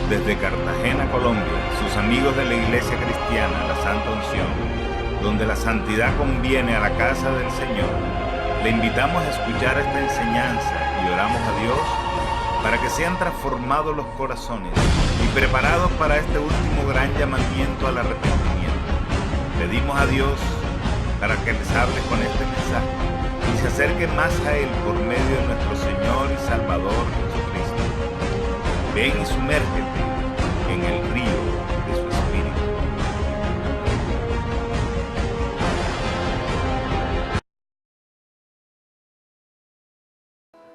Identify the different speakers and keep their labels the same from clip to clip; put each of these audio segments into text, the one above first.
Speaker 1: Desde Cartagena, Colombia, sus amigos de la Iglesia Cristiana, la Santa Unción, donde la santidad conviene a la casa del Señor, le invitamos a escuchar esta enseñanza y oramos a Dios para que sean transformados los corazones y preparados para este último gran llamamiento al arrepentimiento. Pedimos a Dios para que les hable con este mensaje y se acerquen más a Él por medio de nuestro Señor y Salvador Jesucristo. Ven y sumérgete en el río de su Espíritu.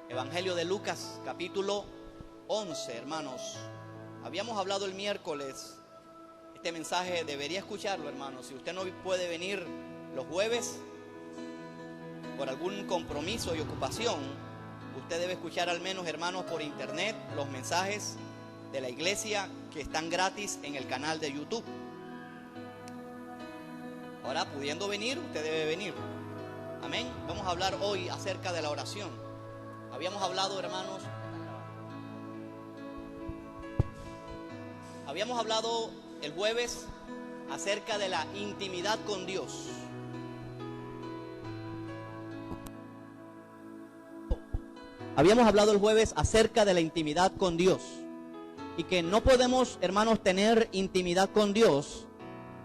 Speaker 2: Evangelio de Lucas, capítulo 11, hermanos. Habíamos hablado el miércoles. Este mensaje debería escucharlo, hermanos. Si usted no puede venir los jueves por algún compromiso y ocupación, usted debe escuchar al menos, hermanos, por internet los mensajes de la iglesia que están gratis en el canal de YouTube. Ahora, pudiendo venir, usted debe venir. Amén. Vamos a hablar hoy acerca de la oración. Habíamos hablado, hermanos, el jueves acerca de la intimidad con Dios. Habíamos hablado el jueves acerca de la intimidad con Dios y que no podemos, hermanos, tener intimidad con Dios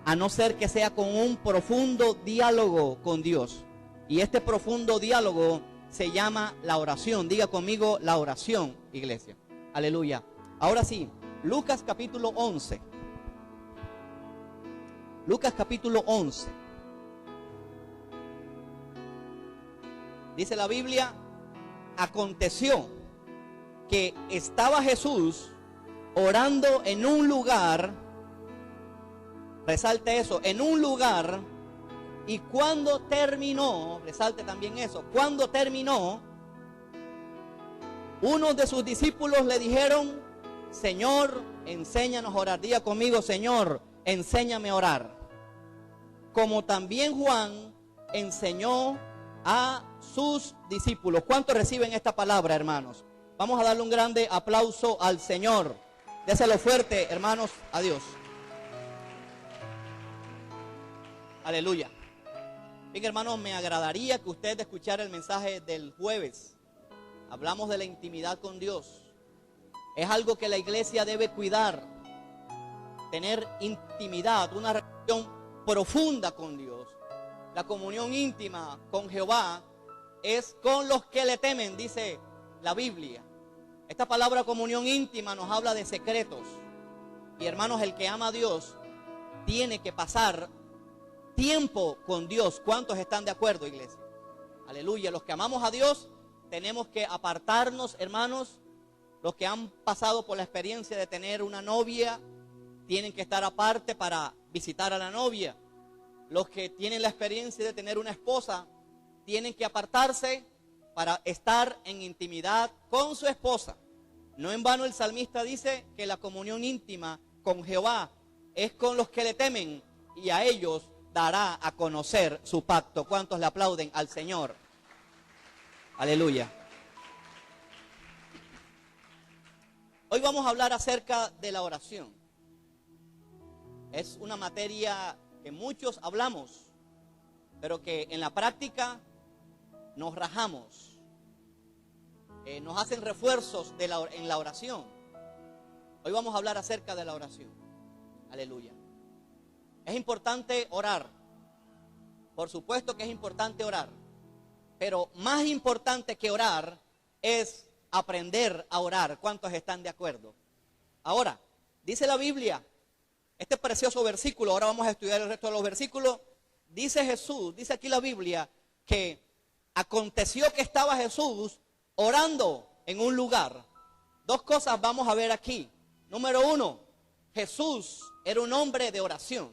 Speaker 2: a no ser que sea con un profundo diálogo con Dios. Y este profundo diálogo se llama la oración. Diga conmigo, la oración, iglesia. Aleluya. Ahora sí, Lucas capítulo 11. Lucas capítulo 11. Dice la Biblia: aconteció que estaba Jesús orando en un lugar, resalte eso, en un lugar, y cuando terminó, resalte también eso, cuando terminó, unos de sus discípulos le dijeron: Señor, enséñanos a orar. Diga conmigo: Señor, enséñame a orar. Como también Juan enseñó a sus discípulos. ¿Cuántos reciben esta palabra, hermanos? Vamos a darle un grande aplauso al Señor. Déselo fuerte, hermanos, a Dios. Aleluya. Bien, hermanos, me agradaría que usted escuchara el mensaje del jueves. Hablamos de la intimidad con Dios. Es algo que la iglesia debe cuidar. Tener intimidad, una relación profunda con Dios. La comunión íntima con Jehová es con los que le temen, dice la Biblia. Esta palabra comunión íntima nos habla de secretos. Y hermanos, el que ama a Dios tiene que pasar tiempo con Dios. ¿Cuántos están de acuerdo, iglesia? Aleluya. Los que amamos a Dios tenemos que apartarnos, hermanos. Los que han pasado por la experiencia de tener una novia tienen que estar aparte para visitar a la novia. Los que tienen la experiencia de tener una esposa tienen que apartarse para estar en intimidad con su esposa. No en vano el salmista dice que la comunión íntima con Jehová es con los que le temen, y a ellos dará a conocer su pacto. ¿Cuántos le aplauden al Señor? Aleluya. Hoy vamos a hablar acerca de la oración. Es una materia que muchos hablamos, pero que en la práctica nos rajamos. Nos hacen refuerzos en la oración. Hoy vamos a hablar acerca de la oración. Aleluya. Es importante orar. Por supuesto que es importante orar. Pero más importante que orar es aprender a orar. ¿Cuántos están de acuerdo? Ahora, dice la Biblia, este precioso versículo, ahora vamos a estudiar el resto de los versículos. Dice Jesús, dice aquí la Biblia, que aconteció que estaba Jesús orando en un lugar. Dos cosas vamos a ver aquí. Número uno, Jesús era un hombre de oración.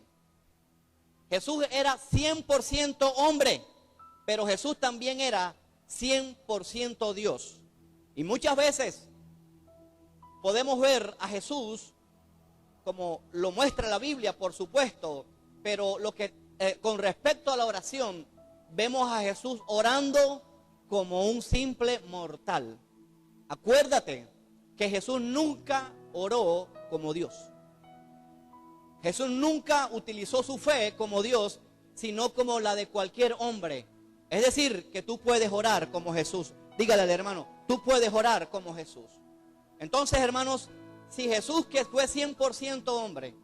Speaker 2: Jesús era 100% hombre, pero Jesús también era 100% Dios. Y muchas veces podemos ver a Jesús como lo muestra la Biblia, por supuesto, pero con respecto a la oración, vemos a Jesús orando como un simple mortal. Acuérdate que Jesús nunca oró como Dios. Jesús nunca utilizó su fe como Dios, sino como la de cualquier hombre. Es decir, que tú puedes orar como Jesús. Dígale al hermano, tú puedes orar como Jesús. Entonces, hermanos, si Jesús, que fue 100% hombre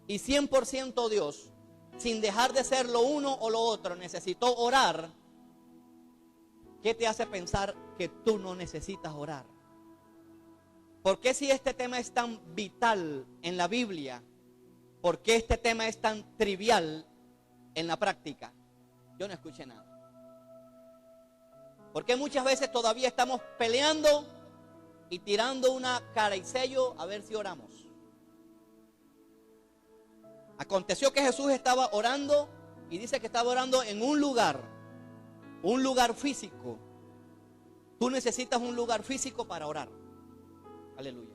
Speaker 2: y 100% Dios, sin dejar de ser lo uno o lo otro, necesitó orar, ¿qué te hace pensar que tú no necesitas orar? ¿Por qué, si este tema es tan vital en la Biblia, por qué este tema es tan trivial en la práctica? Yo no escuché nada. ¿Por qué muchas veces todavía estamos peleando y tirando una cara y sello a ver si oramos? Aconteció que Jesús estaba orando, y dice que estaba orando en un lugar físico. Tú necesitas un lugar físico para orar. Aleluya.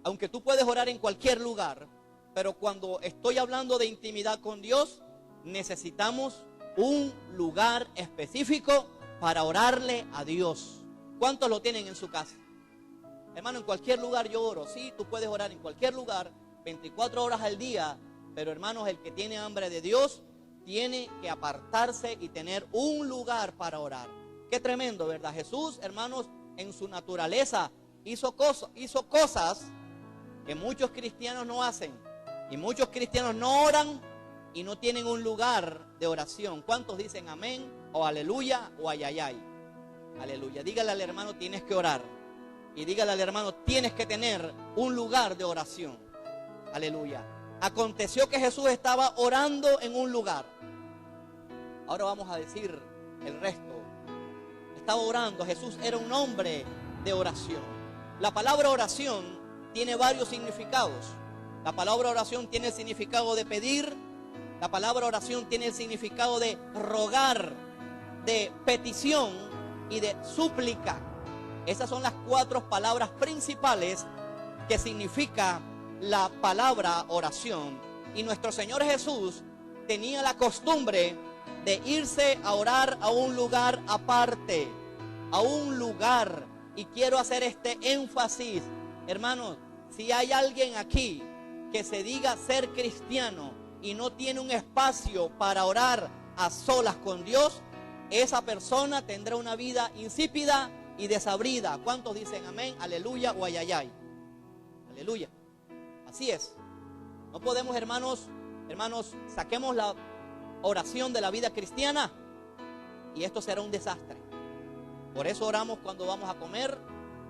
Speaker 2: Aunque tú puedes orar en cualquier lugar, pero cuando estoy hablando de intimidad con Dios, necesitamos un lugar específico para orarle a Dios. ¿Cuántos lo tienen en su casa? Hermano, en cualquier lugar yo oro. Sí, tú puedes orar en cualquier lugar, 24 horas al día. Pero hermanos, el que tiene hambre de Dios tiene que apartarse y tener un lugar para orar. Qué tremendo, ¿verdad? Jesús, hermanos, en su naturaleza hizo cosas que muchos cristianos no hacen. Y muchos cristianos no oran y no tienen un lugar de oración. ¿Cuántos dicen amén o aleluya o ayayay? Aleluya. Dígale al hermano, tienes que orar. Y dígale al hermano, tienes que tener un lugar de oración. Aleluya. Aconteció que Jesús estaba orando en un lugar. Ahora vamos a decir el resto. Estaba orando. Jesús era un hombre de oración. La palabra oración tiene varios significados. La palabra oración tiene el significado de pedir. La palabra oración tiene el significado de rogar, de petición y de súplica. Esas son las 4 palabras principales que significa la palabra oración. Y nuestro Señor Jesús tenía la costumbre de irse a orar a un lugar aparte, a un lugar. Y quiero hacer este énfasis, hermanos, si hay alguien aquí que se diga ser cristiano y no tiene un espacio para orar a solas con Dios, esa persona tendrá una vida insípida y desabrida. ¿Cuántos dicen amén, aleluya o ayayay? Aleluya. Así es. No podemos, hermanos, saquemos la oración de la vida cristiana y esto será un desastre. Por eso oramos cuando vamos a comer,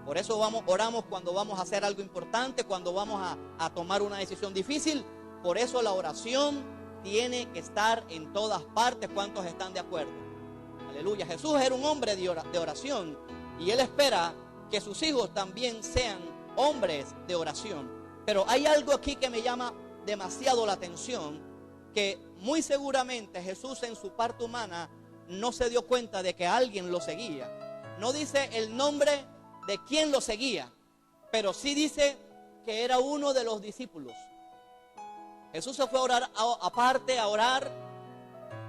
Speaker 2: por eso oramos cuando vamos a hacer algo importante, cuando vamos a tomar una decisión difícil. Por eso la oración tiene que estar en todas partes. ¿Cuántos están de acuerdo? Aleluya. Jesús era un hombre de oración y Él espera que sus hijos también sean hombres de oración. Pero hay algo aquí que me llama demasiado la atención, que muy seguramente Jesús en su parte humana no se dio cuenta de que alguien lo seguía. No dice el nombre de quién lo seguía, pero sí dice que era uno de los discípulos. Jesús se fue a orar aparte, a orar,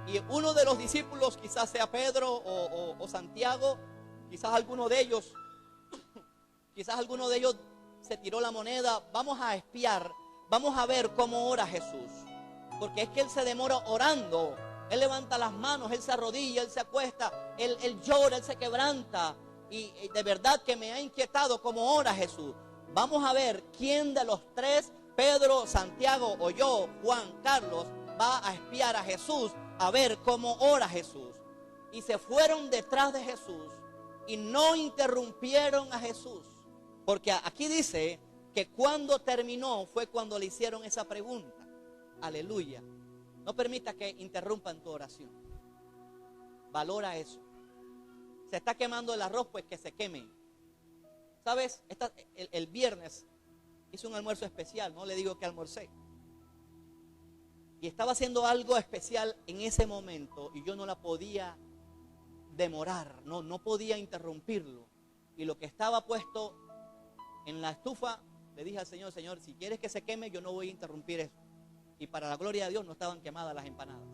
Speaker 2: y uno de los discípulos, quizás sea Pedro o Santiago, quizás alguno de ellos se tiró la moneda. Vamos a espiar, vamos a ver cómo ora Jesús, porque es que Él se demora orando. Él levanta las manos, Él se arrodilla, Él se acuesta, Él llora, Él se quebranta. Y de verdad que me ha inquietado cómo ora Jesús. Vamos a ver quién de los 3, Pedro, Santiago o yo, Juan, Carlos, va a espiar a Jesús, a ver cómo ora Jesús. Y se fueron detrás de Jesús y no interrumpieron a Jesús. Porque aquí dice que cuando terminó fue cuando le hicieron esa pregunta. Aleluya. No permita que interrumpan tu oración. Valora eso. Se está quemando el arroz, pues que se queme. ¿Sabes? El viernes hice un almuerzo especial, no le digo que almorcé. Y estaba haciendo algo especial en ese momento y yo no la podía demorar, no podía interrumpirlo. Y lo que estaba puesto en la estufa, le dije al Señor, Señor, si quieres que se queme, yo no voy a interrumpir eso. Y para la gloria de Dios no estaban quemadas las empanadas.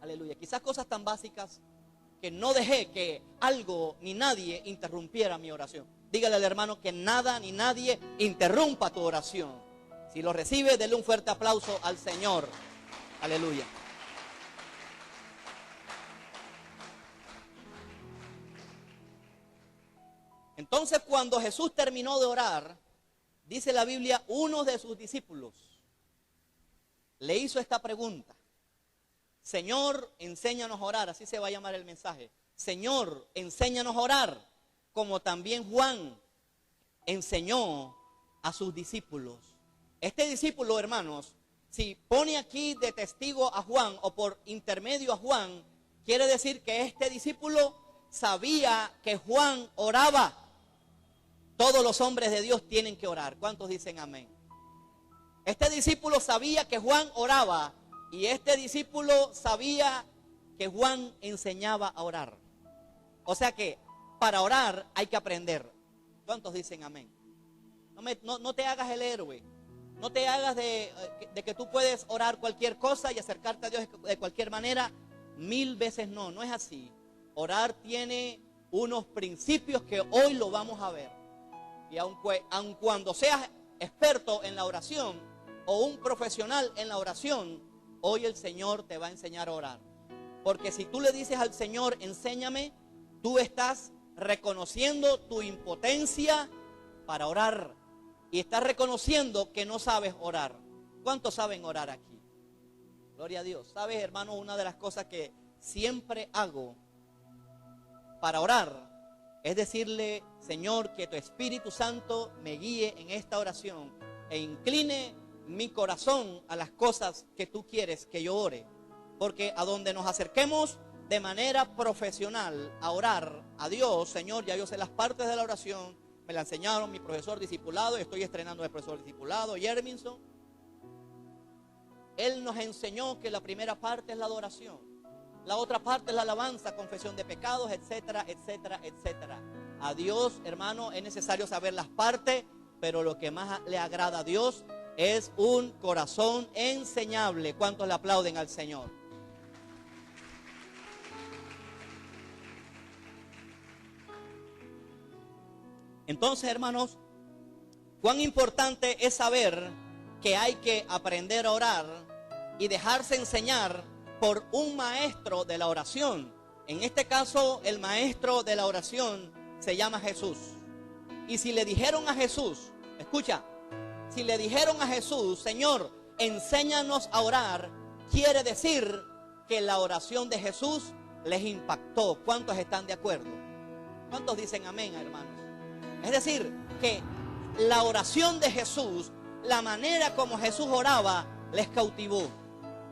Speaker 2: Aleluya. Quizás cosas tan básicas que no dejé que algo ni nadie interrumpiera mi oración. dígale al hermano que nada ni nadie interrumpa tu oración. Si lo recibe, denle un fuerte aplauso al Señor. Aleluya. Entonces, cuando Jesús terminó de orar, dice la Biblia, uno de sus discípulos le hizo esta pregunta: Señor, enséñanos a orar. Así se va a llamar el mensaje. Señor, enséñanos a orar, como también Juan enseñó a sus discípulos. Este discípulo, hermanos, si pone aquí de testigo a Juan o por intermedio a Juan, quiere decir que este discípulo sabía que Juan oraba. Todos los hombres de Dios tienen que orar. ¿Cuántos dicen amén? Este discípulo sabía que Juan oraba y este discípulo sabía que Juan enseñaba a orar. O sea que para orar hay que aprender. ¿Cuántos dicen amén? No te hagas el héroe. No te hagas de que tú puedes orar cualquier cosa y acercarte a Dios de cualquier manera. 1000 veces no, no es así. Orar tiene unos principios que hoy lo vamos a ver. Y aun cuando seas experto en la oración o un profesional en la oración, hoy el Señor te va a enseñar a orar. Porque si tú le dices al Señor, enséñame, tú estás reconociendo tu impotencia para orar. Y estás reconociendo que no sabes orar. ¿Cuántos saben orar aquí? Gloria a Dios. ¿Sabes, hermano? Una de las cosas que siempre hago para orar es decirle, Señor, que tu Espíritu Santo me guíe en esta oración e incline mi corazón a las cosas que tú quieres que yo ore. Porque a donde nos acerquemos de manera profesional a orar a Dios, Señor, ya yo sé las partes de la oración, me la enseñaron mi profesor discipulado, estoy estrenando el profesor discipulado, Jerminson. Él nos enseñó que la primera parte es la adoración, la otra parte es la alabanza, confesión de pecados, etcétera, etcétera, etcétera. A Dios, hermano, es necesario saber las partes, pero lo que más le agrada a Dios es un corazón enseñable. ¿Cuántos le aplauden al Señor? Entonces, hermanos, cuán importante es saber que hay que aprender a orar y dejarse enseñar por un maestro de la oración. En este caso, el maestro de la oración se llama Jesús. Y si le dijeron a Jesús, escucha, si le dijeron a Jesús, Señor, enséñanos a orar, quiere decir que la oración de Jesús les impactó. ¿Cuántos están de acuerdo? ¿Cuántos dicen amén, hermanos? Es decir, que la oración de Jesús, la manera como Jesús oraba, les cautivó.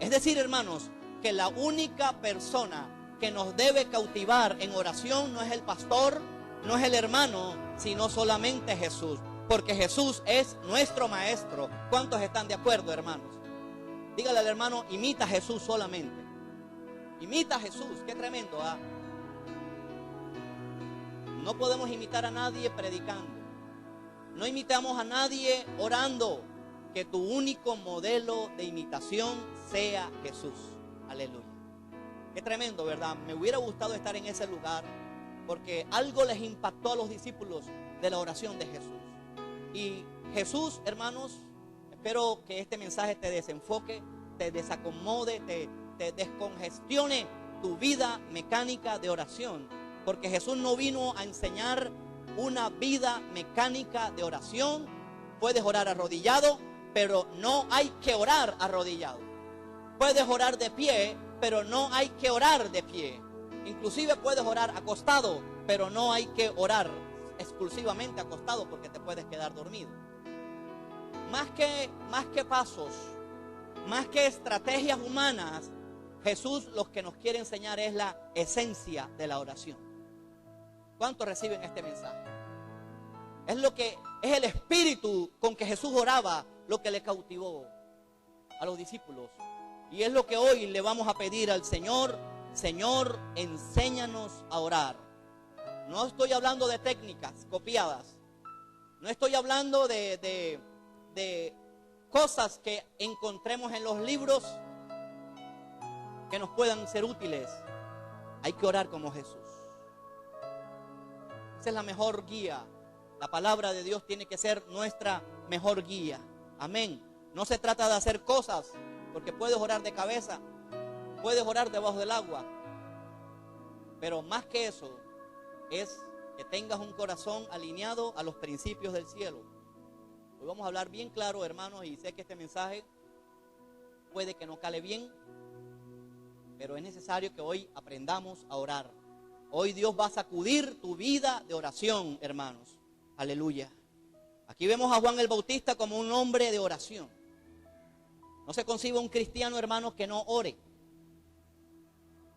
Speaker 2: Es decir, hermanos, que la única persona que nos debe cautivar en oración no es el pastor, no es el hermano, sino solamente Jesús. Porque Jesús es nuestro maestro. ¿Cuántos están de acuerdo, hermanos? Dígale al hermano, imita a Jesús solamente. Imita a Jesús, qué tremendo, ¿ah? No podemos imitar a nadie predicando. No imitamos a nadie orando. Que tu único modelo de imitación sea Jesús. Aleluya. Qué tremendo, ¿verdad? Me hubiera gustado estar en ese lugar porque algo les impactó a los discípulos de la oración de Jesús. Y Jesús, hermanos, espero que este mensaje te desenfoque, te desacomode, te descongestione tu vida mecánica de oración. Porque Jesús no vino a enseñar una vida mecánica de oración. Puedes orar arrodillado, pero no hay que orar arrodillado. Puedes orar de pie, pero no hay que orar de pie. Inclusive puedes orar acostado, pero no hay que orar exclusivamente acostado porque te puedes quedar dormido. Más que pasos, más que estrategias humanas, Jesús lo que nos quiere enseñar es la esencia de la oración. ¿Cuántos reciben este mensaje? Es el espíritu con que Jesús oraba lo que le cautivó a los discípulos. Y es lo que hoy le vamos a pedir al Señor. Señor, enséñanos a orar. No estoy hablando de técnicas copiadas. No estoy hablando de cosas que encontremos en los libros que nos puedan ser útiles. Hay que orar como Jesús. Esa es la mejor guía, La palabra de Dios tiene que ser nuestra mejor guía. Amén. No se trata de hacer cosas, porque puedes orar de cabeza, puedes orar debajo del agua. Pero más que eso, es que tengas un corazón alineado a los principios del cielo. Hoy vamos a hablar bien claro, hermanos, y sé que este mensaje puede que no cale bien, pero es necesario que hoy aprendamos a orar. Hoy Dios va a sacudir tu vida de oración, hermanos. Aleluya. Aquí vemos a Juan el Bautista como un hombre de oración. No se concibe un cristiano, hermanos, que no ore.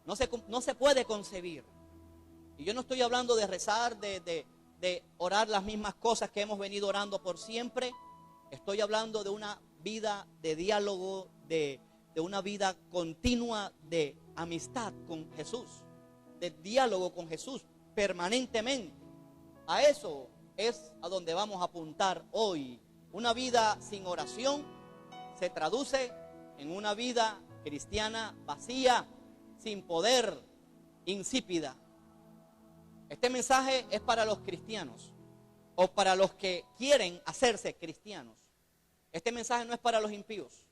Speaker 2: No se puede concebir. Y yo no estoy hablando de rezar, de orar las mismas cosas que hemos venido orando por siempre. Estoy hablando de una vida de diálogo, de una vida continua de amistad con Jesús, de diálogo con Jesús permanentemente. A eso es a donde vamos a apuntar hoy. Una vida sin oración se traduce en una vida cristiana vacía, sin poder, insípida. Este mensaje es para los cristianos o para los que quieren hacerse cristianos. Este mensaje no es para los impíos.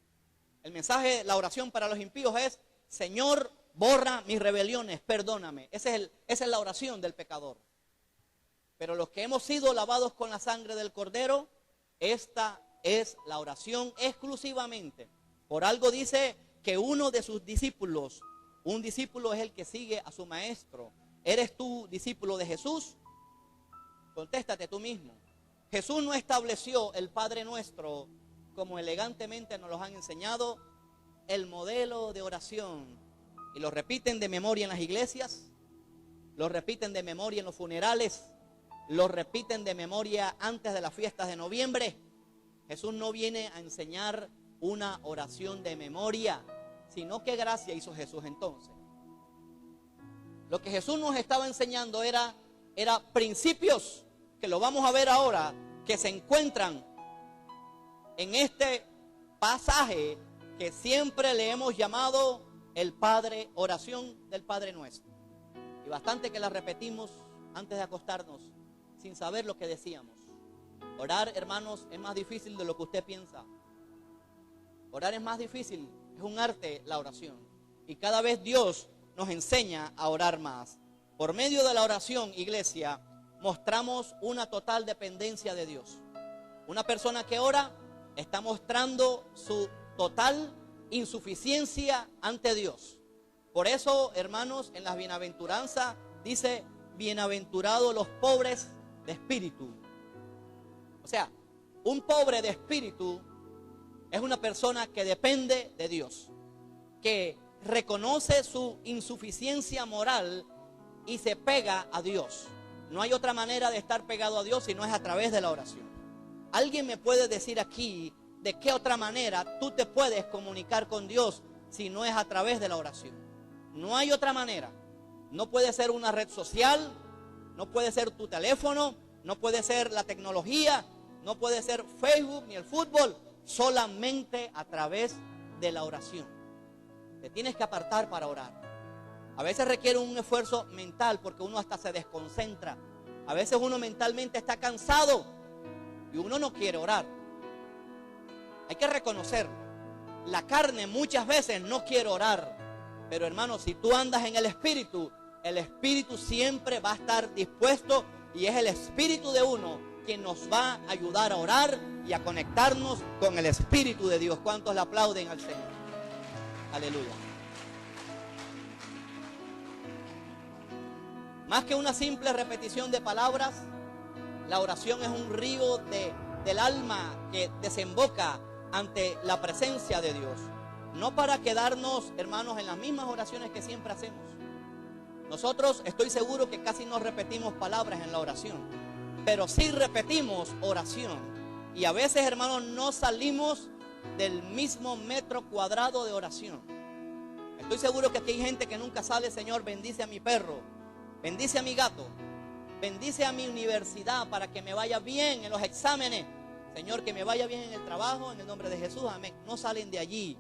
Speaker 2: El mensaje, la oración para los impíos es: Señor, borra mis rebeliones, perdóname. Esa es la oración del pecador. Pero los que hemos sido lavados con la sangre del Cordero, esta es la oración exclusivamente. Por algo dice que uno de sus discípulos, un discípulo es el que sigue a su maestro. ¿Eres tú discípulo de Jesús? Contéstate tú mismo. Jesús no estableció el Padre Nuestro como elegantemente nos los han enseñado, el modelo de oración. Y lo repiten de memoria en las iglesias, lo repiten de memoria en los funerales, lo repiten de memoria antes de las fiestas de noviembre. Jesús no viene a enseñar una oración de memoria, sino qué gracia hizo Jesús entonces. Lo que Jesús nos estaba enseñando era principios, que lo vamos a ver ahora, que se encuentran en este pasaje que siempre le hemos llamado el Padre, oración del Padre Nuestro. Y bastante que la repetimos antes de acostarnos, sin saber lo que decíamos. Orar, hermanos, es más difícil de lo que usted piensa. Orar es más difícil, es un arte la oración. Y cada vez Dios nos enseña a orar más. Por medio de la oración, iglesia, mostramos una total dependencia de Dios. Una persona que ora está mostrando su total insuficiencia ante Dios. Por eso, hermanos, en las bienaventuranzas dice: bienaventurados los pobres de espíritu. O sea, un pobre de espíritu es una persona que depende de Dios, que reconoce su insuficiencia moral y se pega a Dios. No hay otra manera de estar pegado a Dios si no es a través de la oración. ¿Alguien me puede decir aquí de qué otra manera tú te puedes comunicar con Dios si no es a través de la oración? No hay otra manera. No puede ser una red social, no puede ser tu teléfono, no puede ser la tecnología, no puede ser Facebook ni el fútbol, solamente a través de la oración. Te tienes que apartar para orar. A veces requiere un esfuerzo mental porque uno hasta se desconcentra. A veces uno mentalmente está cansado y uno no quiere orar. Hay que reconocerlo. La carne muchas veces no quiere orar. Pero hermano, si tú andas en el Espíritu siempre va a estar dispuesto, y es el Espíritu de uno quien nos va a ayudar a orar y a conectarnos con el Espíritu de Dios. ¿Cuántos le aplauden al Señor? Aleluya. Más que una simple repetición de palabras, la oración es un río del alma que desemboca ante la presencia de Dios. No para quedarnos, hermanos, en las mismas oraciones que siempre hacemos. Nosotros estoy seguro que casi no repetimos palabras en la oración, pero sí repetimos oración. Y a veces, hermanos, no salimos del mismo metro cuadrado de oración. Estoy seguro que aquí hay gente que nunca sale: Señor, bendice a mi perro, bendice a mi gato, bendice a mi universidad para que me vaya bien en los exámenes. Señor, que me vaya bien en el trabajo, en el nombre de Jesús, amén. No salen de allí.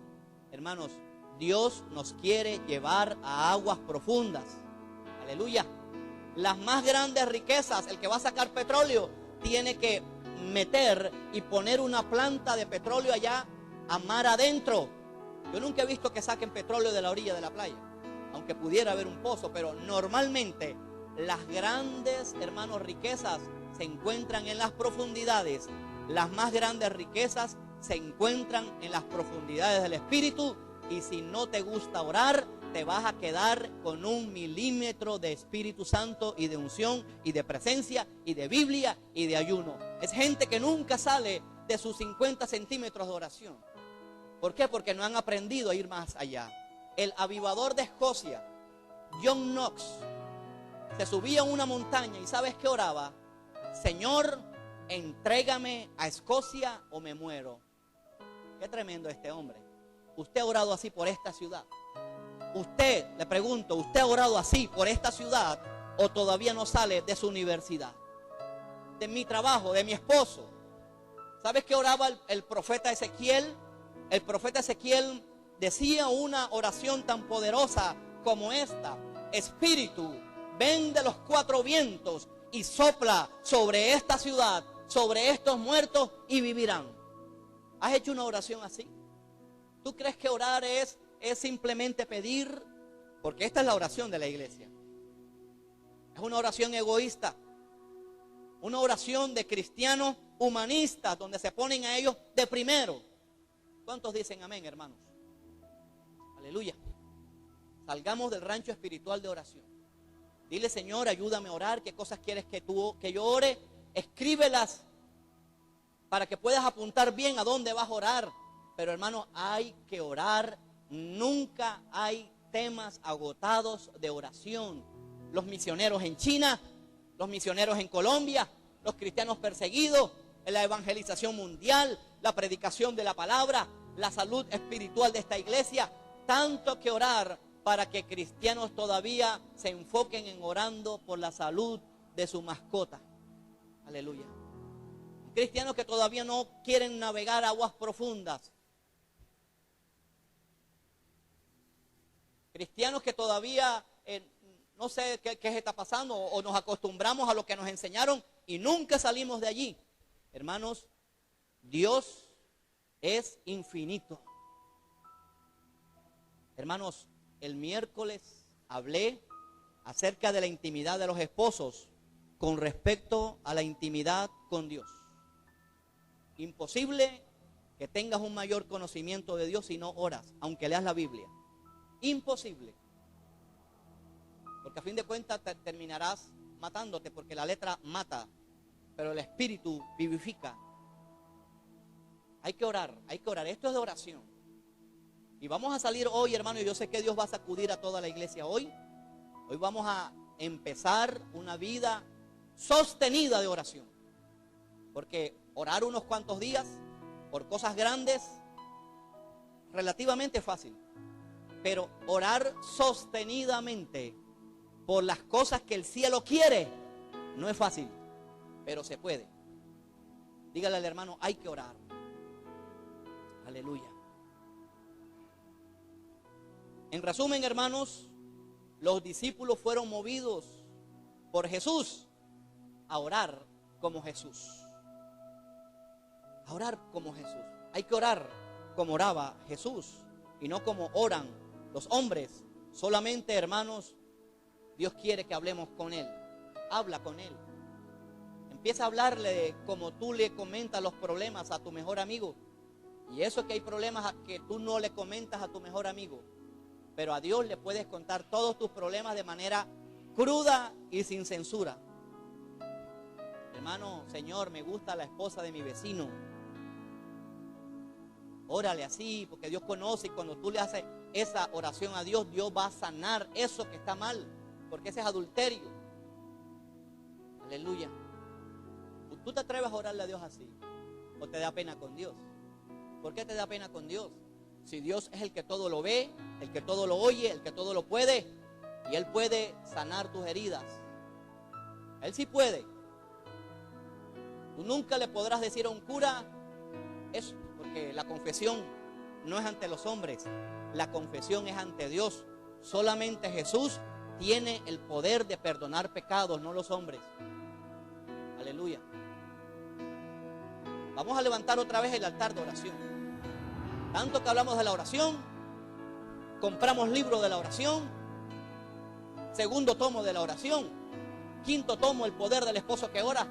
Speaker 2: Hermanos, Dios nos quiere llevar a aguas profundas. Aleluya. Las más grandes riquezas, el que va a sacar petróleo, tiene que meter y poner una planta de petróleo allá a mar adentro. Yo nunca he visto que saquen petróleo de la orilla de la playa, aunque pudiera haber un pozo, pero normalmente las grandes, hermanos, riquezas se encuentran en las profundidades. Las más grandes riquezas se encuentran en las profundidades del Espíritu, y si no te gusta orar, te vas a quedar con 1 milímetro de Espíritu Santo y de unción y de presencia y de Biblia y de ayuno. Es gente que nunca sale de sus 50 centímetros de oración. ¿Por qué? Porque no han aprendido a ir más allá. El avivador de Escocia, John Knox, se subía a una montaña y ¿sabes qué oraba? Señor, entrégame a Escocia o me muero. Qué tremendo este hombre. ¿Usted ha orado así por esta ciudad? Usted, le pregunto, ¿usted ha orado así por esta ciudad o todavía no sale de su universidad? De mi trabajo, de mi esposo. ¿Sabes qué oraba el profeta Ezequiel? El profeta Ezequiel decía una oración tan poderosa como esta: Espíritu, ven de los 4 vientos y sopla sobre esta ciudad, sobre estos muertos, y vivirán. ¿Has hecho una oración así? ¿Tú crees que orar es simplemente pedir? Porque esta es la oración de la iglesia. Es una oración egoísta, una oración de cristianos humanistas, donde se ponen a ellos de primero. ¿Cuántos dicen amén, hermanos? Aleluya. Salgamos del rancho espiritual de oración. Dile: Señor, ayúdame a orar. ¿Qué cosas quieres que yo ore? Escríbelas para que puedas apuntar bien a dónde vas a orar. Pero, hermano, hay que orar. Nunca hay temas agotados de oración. Los misioneros en China, los misioneros en Colombia, los cristianos perseguidos, la evangelización mundial, la predicación de la palabra, la salud espiritual de esta iglesia. Tanto que orar para que cristianos todavía se enfoquen en orando por la salud de su mascota. Aleluya. Cristianos que todavía no quieren navegar aguas profundas. Cristianos que todavía no sé qué está pasando, o nos acostumbramos a lo que nos enseñaron y nunca salimos de allí. Hermanos, Dios es infinito. Hermanos, el miércoles hablé acerca de la intimidad de los esposos con respecto a la intimidad con Dios. Imposible que tengas un mayor conocimiento de Dios si no oras, aunque leas la Biblia. Imposible. Porque a fin de cuentas terminarás matándote, porque la letra mata, pero el espíritu vivifica. Hay que orar, hay que orar. Esto es de oración. Y vamos a salir hoy, hermano, y yo sé que Dios va a sacudir a toda la iglesia hoy. Hoy vamos a empezar una vida sostenida de oración. Porque orar unos cuantos días por cosas grandes, relativamente fácil. Pero orar sostenidamente por las cosas que el cielo quiere, no es fácil, pero se puede. Dígale al hermano: hay que orar. Aleluya. En resumen, hermanos, los discípulos fueron movidos por Jesús a orar como Jesús. A orar como Jesús. Hay que orar como oraba Jesús y no como oran los hombres. Solamente, hermanos, Dios quiere que hablemos con Él. Habla con Él. Empieza a hablarle como tú le comentas los problemas a tu mejor amigo. Y eso es que hay problemas que tú no le comentas a tu mejor amigo. Pero a Dios le puedes contar todos tus problemas de manera cruda y sin censura. Hermano, Señor, me gusta la esposa de mi vecino. Órale así, porque Dios conoce, y cuando tú le haces esa oración a Dios, Dios va a sanar eso que está mal, porque ese es adulterio. Aleluya. ¿Tú te atreves a orarle a Dios así? ¿O te da pena con Dios? ¿Por qué te da pena con Dios? Si Dios es el que todo lo ve, el que todo lo oye, el que todo lo puede, y Él puede sanar tus heridas. Él sí puede. Tú nunca le podrás decir a un cura eso, porque la confesión no es ante los hombres, la confesión es ante Dios. Solamente Jesús tiene el poder de perdonar pecados, no los hombres. Aleluya. Vamos a levantar otra vez el altar de oración. Tanto que hablamos de la oración, compramos libros de la oración, segundo tomo de la oración, quinto tomo, el poder del esposo que ora,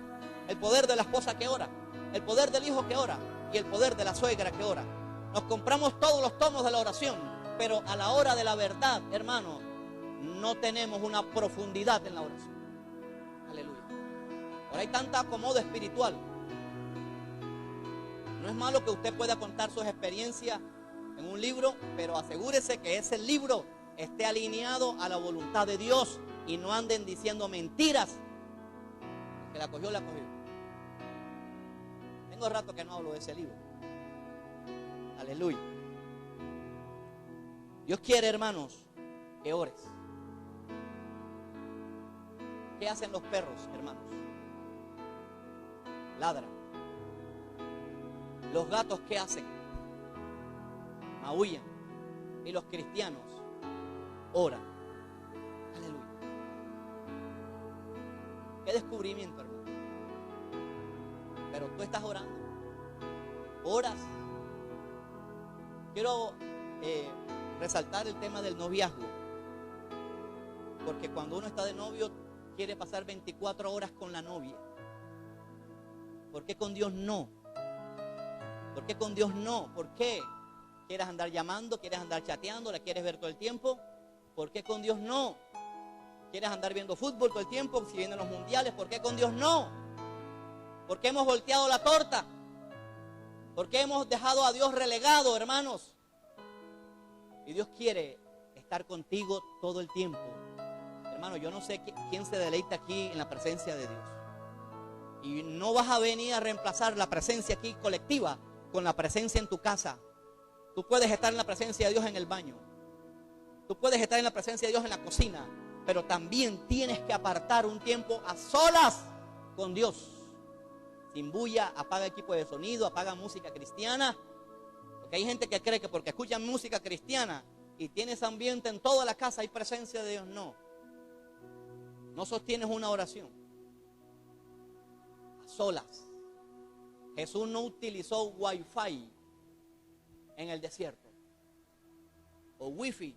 Speaker 2: el poder de la esposa que ora, el poder del hijo que ora y el poder de la suegra que ora. Nos compramos todos los tomos de la oración, pero a la hora de la verdad, hermano, no tenemos una profundidad en la oración. Aleluya. Ahora hay tanta acomodo espiritual. No es malo que usted pueda contar sus experiencias en un libro, pero asegúrese que ese libro esté alineado a la voluntad de Dios y no anden diciendo mentiras. El que la cogió, la cogió. Tengo rato que no hablo de ese libro. Aleluya. Dios quiere, hermanos, que ores. ¿Qué hacen los perros, hermanos? Ladran. Los gatos, ¿qué hacen? Maullan. Y los cristianos oran. Aleluya. Qué descubrimiento, hermano. Pero tú estás orando. Oras. Quiero resaltar el tema del noviazgo. Porque cuando uno está de novio, quiere pasar 24 horas con la novia. ¿Por qué con Dios no? ¿Por qué con Dios no? ¿Por qué? ¿Quieres andar llamando? ¿Quieres andar chateando? ¿La quieres ver todo el tiempo? ¿Por qué con Dios no? ¿Quieres andar viendo fútbol todo el tiempo? Si vienen los mundiales, ¿por qué con Dios no? ¿Por qué hemos volteado la torta? ¿Por qué hemos dejado a Dios relegado, hermanos? Y Dios quiere estar contigo todo el tiempo. Hermano, yo no sé quién se deleita aquí en la presencia de Dios. Y no vas a venir a reemplazar la presencia aquí colectiva con la presencia en tu casa. Tú puedes estar en la presencia de Dios en el baño. Tú puedes estar en la presencia de Dios en la cocina. Pero también tienes que apartar un tiempo a solas con Dios. Sin bulla, apaga equipo de sonido, apaga música cristiana. Porque hay gente que cree que porque escuchan música cristiana y tienes ambiente en toda la casa, hay presencia de Dios. No. No sostienes una oración. A solas. Jesús no utilizó wifi en el desierto. O wifi.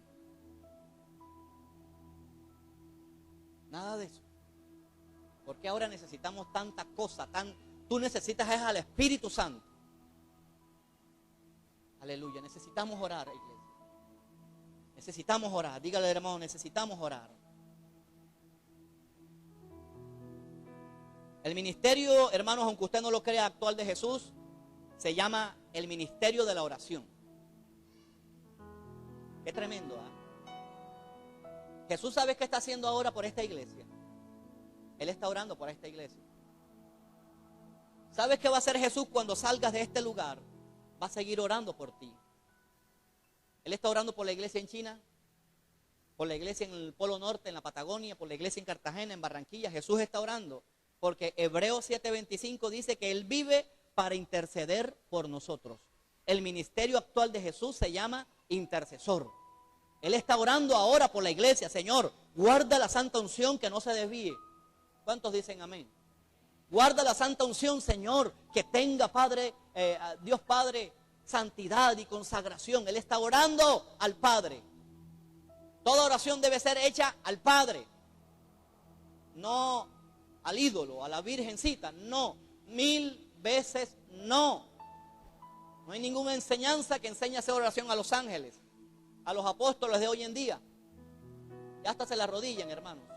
Speaker 2: Nada de eso. Porque ahora necesitamos tanta cosa, tú necesitas es al Espíritu Santo. Aleluya, necesitamos orar, iglesia. Necesitamos orar, dígale hermano, necesitamos orar. El ministerio, hermanos, aunque usted no lo crea, actual de Jesús, se llama el ministerio de la oración. Qué tremendo, ¿eh? Jesús, ¿sabe qué está haciendo ahora por esta iglesia? Él está orando por esta iglesia. ¿Sabes qué va a hacer Jesús cuando salgas de este lugar? Va a seguir orando por ti. Él está orando por la iglesia en China, por la iglesia en el Polo Norte, en la Patagonia, por la iglesia en Cartagena, en Barranquilla. Jesús está orando porque Hebreos 7:25 dice que Él vive para interceder por nosotros. El ministerio actual de Jesús se llama intercesor. Él está orando ahora por la iglesia. Señor, guarda la santa unción, que no se desvíe. ¿Cuántos dicen amén? Guarda la santa unción, Señor, que tenga, Padre, Dios Padre, santidad y consagración. Él está orando al Padre. Toda oración debe ser hecha al Padre, no al ídolo, a la virgencita. No, 1000 veces no. No hay ninguna enseñanza que enseñe a hacer oración a los ángeles, a los apóstoles de hoy en día. Ya hasta se la arrodillan, hermanos.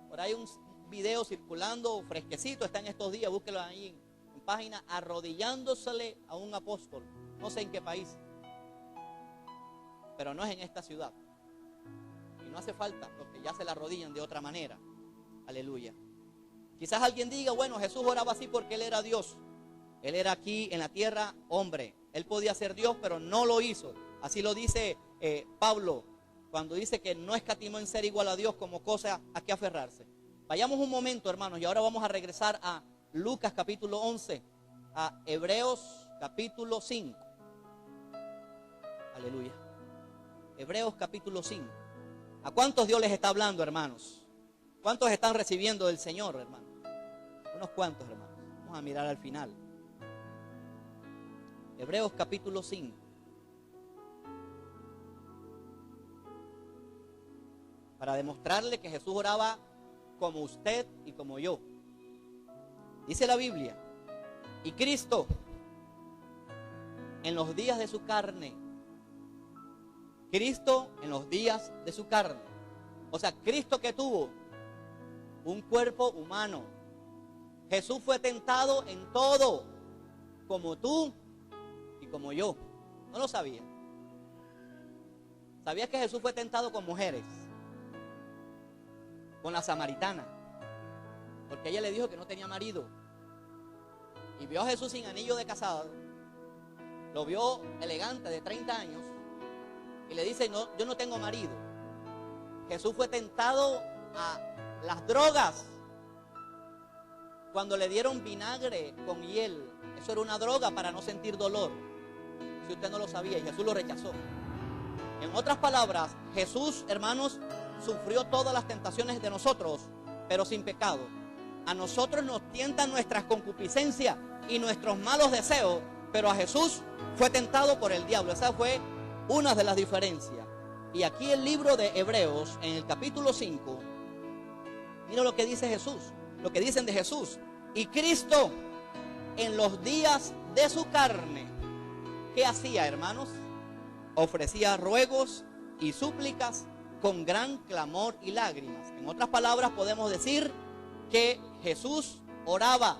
Speaker 2: Por ahí un video circulando fresquecito, está en estos días, búsquelo ahí en página, arrodillándosele a un apóstol. No sé en qué país, pero no es en esta ciudad. Y no hace falta, porque ya se la arrodillan de otra manera. Aleluya. Quizás alguien diga, bueno, Jesús oraba así porque Él era Dios. Él era aquí en la tierra hombre. Él podía ser Dios, pero no lo hizo. Así lo dice Pablo, cuando dice que no escatimó en ser igual a Dios como cosa a que aferrarse. Vayamos un momento, hermanos, y ahora vamos a regresar a Lucas capítulo 11, a Hebreos capítulo 5. Aleluya. Hebreos capítulo 5. ¿A cuántos Dios les está hablando, hermanos? ¿Cuántos están recibiendo del Señor, hermanos? Unos cuantos, hermanos. Vamos a mirar al final. Hebreos capítulo 5. Para demostrarle que Jesús oraba como usted y como yo. Dice la Biblia, y Cristo en los días de su carne, Cristo en los días de su carne, o sea, Cristo que tuvo un cuerpo humano, Jesús fue tentado en todo, como tú y como yo. ¿No lo sabía? ¿Sabías que Jesús fue tentado con mujeres? Con la samaritana, porque ella le dijo que no tenía marido, y vio a Jesús sin anillo de casado, lo vio elegante de 30 años, y le dice, no, yo no tengo marido. Jesús fue tentado a las drogas, cuando le dieron vinagre con hiel. Eso era una droga para no sentir dolor, si usted no lo sabía, y Jesús lo rechazó. En otras palabras, Jesús, hermanos, sufrió todas las tentaciones de nosotros, pero sin pecado. A nosotros nos tientan nuestras concupiscencias y nuestros malos deseos, pero a Jesús fue tentado por el diablo. Esa fue una de las diferencias. Y aquí el libro de Hebreos, en el capítulo 5, mira lo que dice Jesús, lo que dicen de Jesús. Y Cristo, en los días de su carne, ¿qué hacía, hermanos? Ofrecía ruegos y súplicas con gran clamor y lágrimas. En otras palabras, podemos decir que Jesús oraba.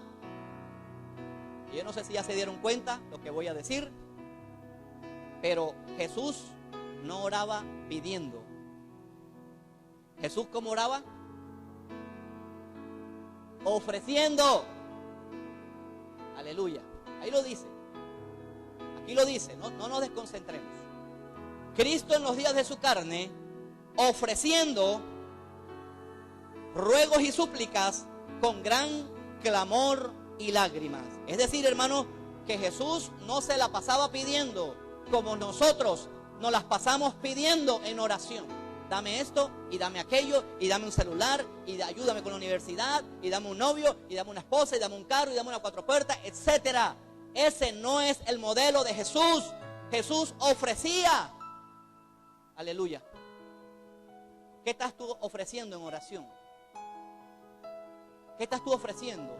Speaker 2: Y yo no sé si ya se dieron cuenta lo que voy a decir, pero Jesús no oraba pidiendo. Jesús, ¿cómo oraba? Ofreciendo. Aleluya. Ahí lo dice. Aquí lo dice. No nos desconcentremos. Cristo en los días de su carne, ofreciendo ruegos y súplicas con gran clamor y lágrimas. Es decir, hermanos, que Jesús no se la pasaba pidiendo como nosotros nos las pasamos pidiendo en oración. Dame esto y dame aquello y dame un celular y ayúdame con la universidad y dame un novio y dame una esposa y dame un carro y dame una 4 puertas, etcétera. Ese no es el modelo de Jesús. Jesús ofrecía. Aleluya. ¿Qué estás tú ofreciendo en oración? ¿Qué estás tú ofreciendo?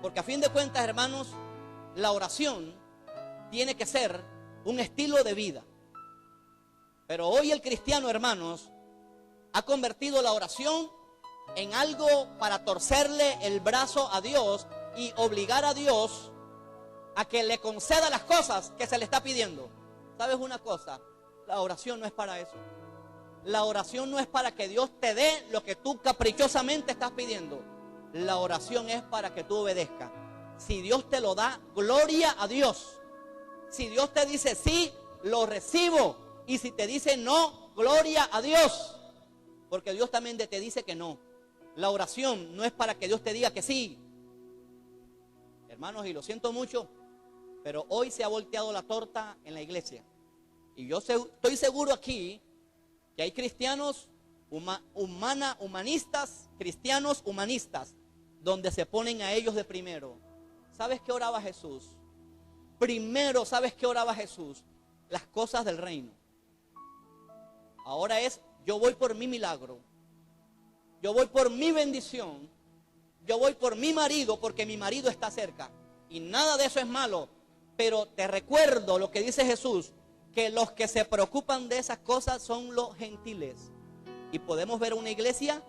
Speaker 2: Porque a fin de cuentas, hermanos, la oración tiene que ser un estilo de vida. Pero hoy el cristiano, hermanos, ha convertido la oración en algo para torcerle el brazo a Dios y obligar a Dios a que le conceda las cosas que se le está pidiendo. ¿Sabes una cosa? La oración no es para eso. La oración no es para que Dios te dé lo que tú caprichosamente estás pidiendo. La oración es para que tú obedezcas. Si Dios te lo da, gloria a Dios. Si Dios te dice sí, lo recibo. Y si te dice no, gloria a Dios. Porque Dios también te dice que no. La oración no es para que Dios te diga que sí. Hermanos, y lo siento mucho, pero hoy se ha volteado la torta en la iglesia. Y yo estoy seguro aquí que hay cristianos humanistas, cristianos humanistas, donde se ponen a ellos de primero. ¿Sabes qué oraba Jesús? Primero, ¿sabes qué oraba Jesús? Las cosas del reino. Ahora es, yo voy por mi milagro, yo voy por mi bendición, yo voy por mi marido porque mi marido está cerca. Y nada de eso es malo, pero te recuerdo lo que dice Jesús, que los que se preocupan de esas cosas son los gentiles. Y podemos ver una iglesia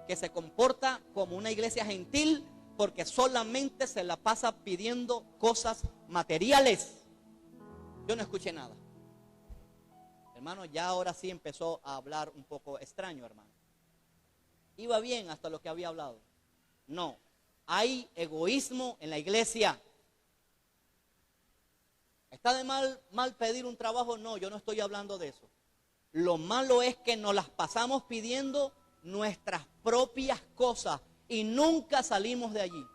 Speaker 2: que se comporta como una iglesia gentil porque solamente se la pasa pidiendo cosas materiales. Yo no escuché nada. Hermano, ya ahora sí empezó a hablar un poco extraño, hermano. Iba bien hasta lo que había hablado. No, hay egoísmo en la iglesia. ¿Está de mal pedir un trabajo? No, yo no estoy hablando de eso. Lo malo es que nos las pasamos pidiendo nuestras propias cosas y nunca salimos de allí.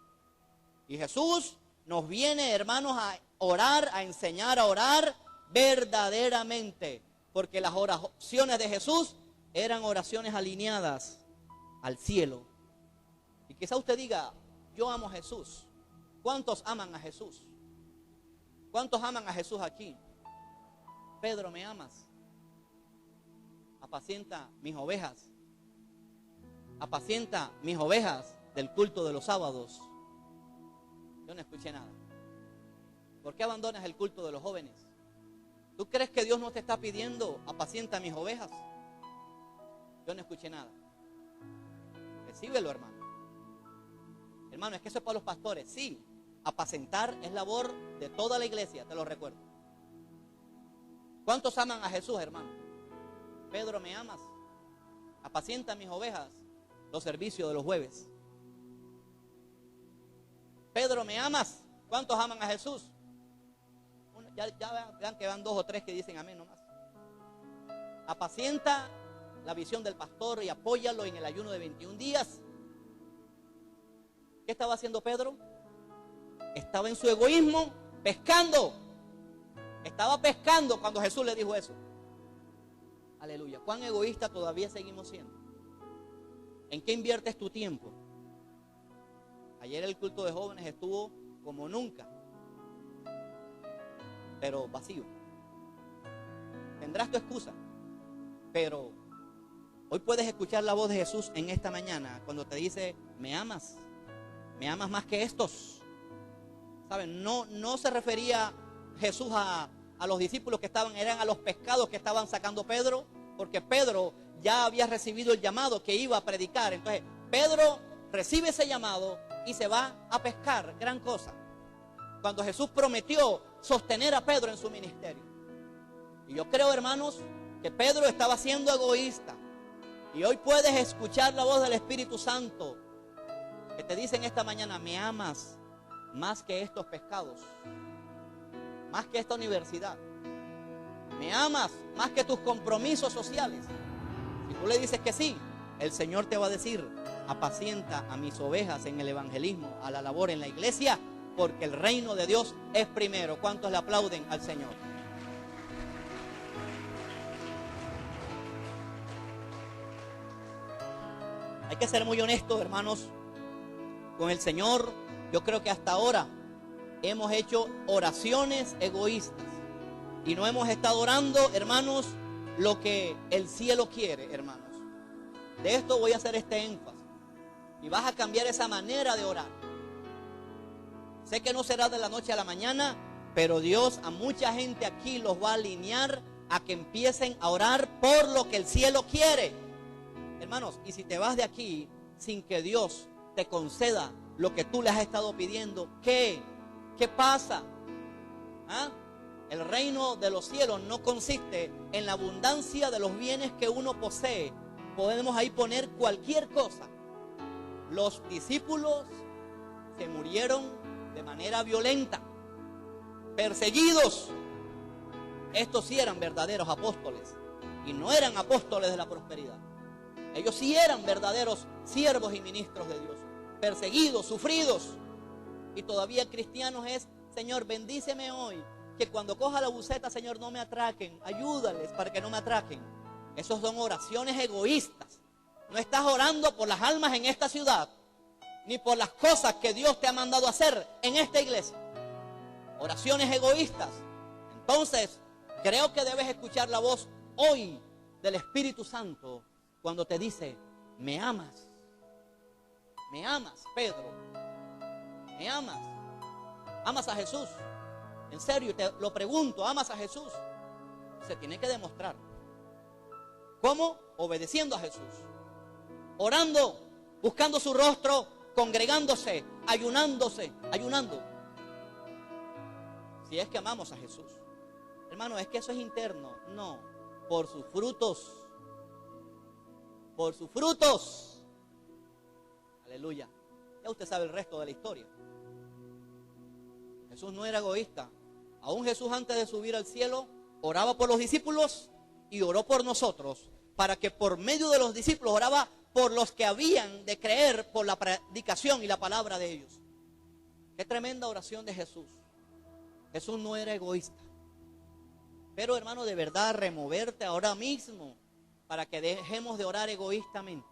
Speaker 2: Y Jesús nos viene, hermanos, a orar, a enseñar a orar verdaderamente. Porque las oraciones de Jesús eran oraciones alineadas al cielo. Y quizá usted diga, yo amo a Jesús. ¿Cuántos aman a Jesús? ¿Cuántos aman a Jesús aquí? Pedro, ¿me amas? Apacienta mis ovejas. Apacienta mis ovejas del culto de los sábados. Yo no escuché nada. ¿Por qué abandonas el culto de los jóvenes? ¿Tú crees que Dios no te está pidiendo apacienta mis ovejas? Yo no escuché nada. Recíbelo, hermano. Hermano, es que eso es para los pastores. Sí, apacentar es labor de toda la iglesia, te lo recuerdo. ¿Cuántos aman a Jesús, hermano? Pedro, ¿me amas? Apacienta mis ovejas, los servicios de los jueves. Pedro, ¿me amas? ¿Cuántos aman a Jesús? Ya vean que van 2 o 3 que dicen amén nomás. Apacienta la visión del pastor y apóyalo en el ayuno de 21 días. ¿Qué estaba haciendo Pedro? Estaba en su egoísmo pescando. Estaba pescando cuando Jesús le dijo eso. Aleluya. ¿Cuán egoísta todavía seguimos siendo? ¿En qué inviertes tu tiempo? Ayer el culto de jóvenes estuvo como nunca, pero vacío. Tendrás tu excusa, pero hoy puedes escuchar la voz de Jesús en esta mañana cuando te dice, ¿me amas? ¿Me amas más que estos? ¿Saben? No se refería Jesús a los discípulos que eran a los pescados que estaban sacando Pedro, porque Pedro ya había recibido el llamado que iba a predicar. Entonces Pedro recibe ese llamado y se va a pescar, gran cosa. Cuando Jesús prometió sostener a Pedro en su ministerio. Y yo creo, hermanos, que Pedro estaba siendo egoísta. Y hoy puedes escuchar la voz del Espíritu Santo que te dice en esta mañana, ¿me amas más que estos pescados? Más que esta universidad. ¿Me amas más que tus compromisos sociales? Si tú le dices que sí, el Señor te va a decir, apacienta a mis ovejas en el evangelismo, a la labor en la iglesia, porque el reino de Dios es primero. ¿Cuántos le aplauden al Señor? Hay que ser muy honestos, hermanos, con el Señor. Yo creo que hasta ahora hemos hecho oraciones egoístas y no hemos estado orando, hermanos, lo que el cielo quiere, hermanos. De esto voy a hacer este énfasis y vas a cambiar esa manera de orar. Sé que no será de la noche a la mañana, pero Dios a mucha gente aquí los va a alinear a que empiecen a orar por lo que el cielo quiere. Hermanos, y si te vas de aquí sin que Dios te conceda lo que tú le has estado pidiendo, ¿qué pasa? ¿Ah? El reino de los cielos no consiste en la abundancia de los bienes que uno posee. Podemos ahí poner cualquier cosa. Los discípulos se murieron de manera violenta, perseguidos. Estos sí eran verdaderos apóstoles y no eran apóstoles de la prosperidad. Ellos sí eran verdaderos siervos y ministros de Dios, perseguidos, sufridos. Y todavía cristianos es, Señor, bendíceme hoy, que cuando coja la buceta, Señor, no me atraquen, ayúdales para que no me atraquen. Esas son oraciones egoístas. No estás orando por las almas en esta ciudad, ni por las cosas que Dios te ha mandado hacer en esta iglesia. Oraciones egoístas. Entonces, creo que debes escuchar la voz hoy del Espíritu Santo cuando te dice, ¿me amas? ¿Me amas, Pedro? ¿Me amas? ¿Amas a Jesús? En serio, te lo pregunto, ¿amas a Jesús? Se tiene que demostrar. ¿Cómo? Obedeciendo a Jesús. Orando, buscando su rostro, congregándose, ayunando. Si es que amamos a Jesús. Hermano, es que eso es interno. No, por sus frutos. Por sus frutos. Aleluya. Ya usted sabe el resto de la historia. Jesús no era egoísta. Aún Jesús, antes de subir al cielo, oraba por los discípulos y oró por nosotros, para que por medio de los discípulos oraba por los que habían de creer por la predicación y la palabra de ellos. Qué tremenda oración de Jesús. Jesús no era egoísta. Pero, hermano, de verdad, removerte ahora mismo para que dejemos de orar egoístamente.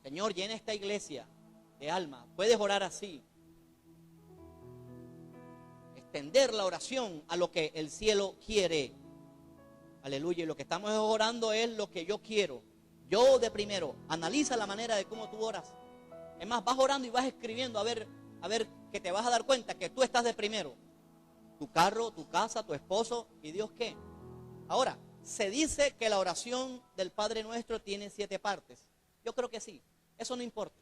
Speaker 2: Señor, llena esta iglesia de alma. Puedes orar así. extender la oración a lo que el cielo quiere. Aleluya. Y lo que estamos orando es lo que yo quiero. Yo de primero. Analiza la manera de cómo tú oras. Es más, vas orando y vas escribiendo a ver que te vas a dar cuenta que tú estás de primero. Tu carro, tu casa, tu esposo y Dios qué. Ahora, se dice que la oración del Padre Nuestro tiene 7 partes. Yo creo que sí. Eso no importa.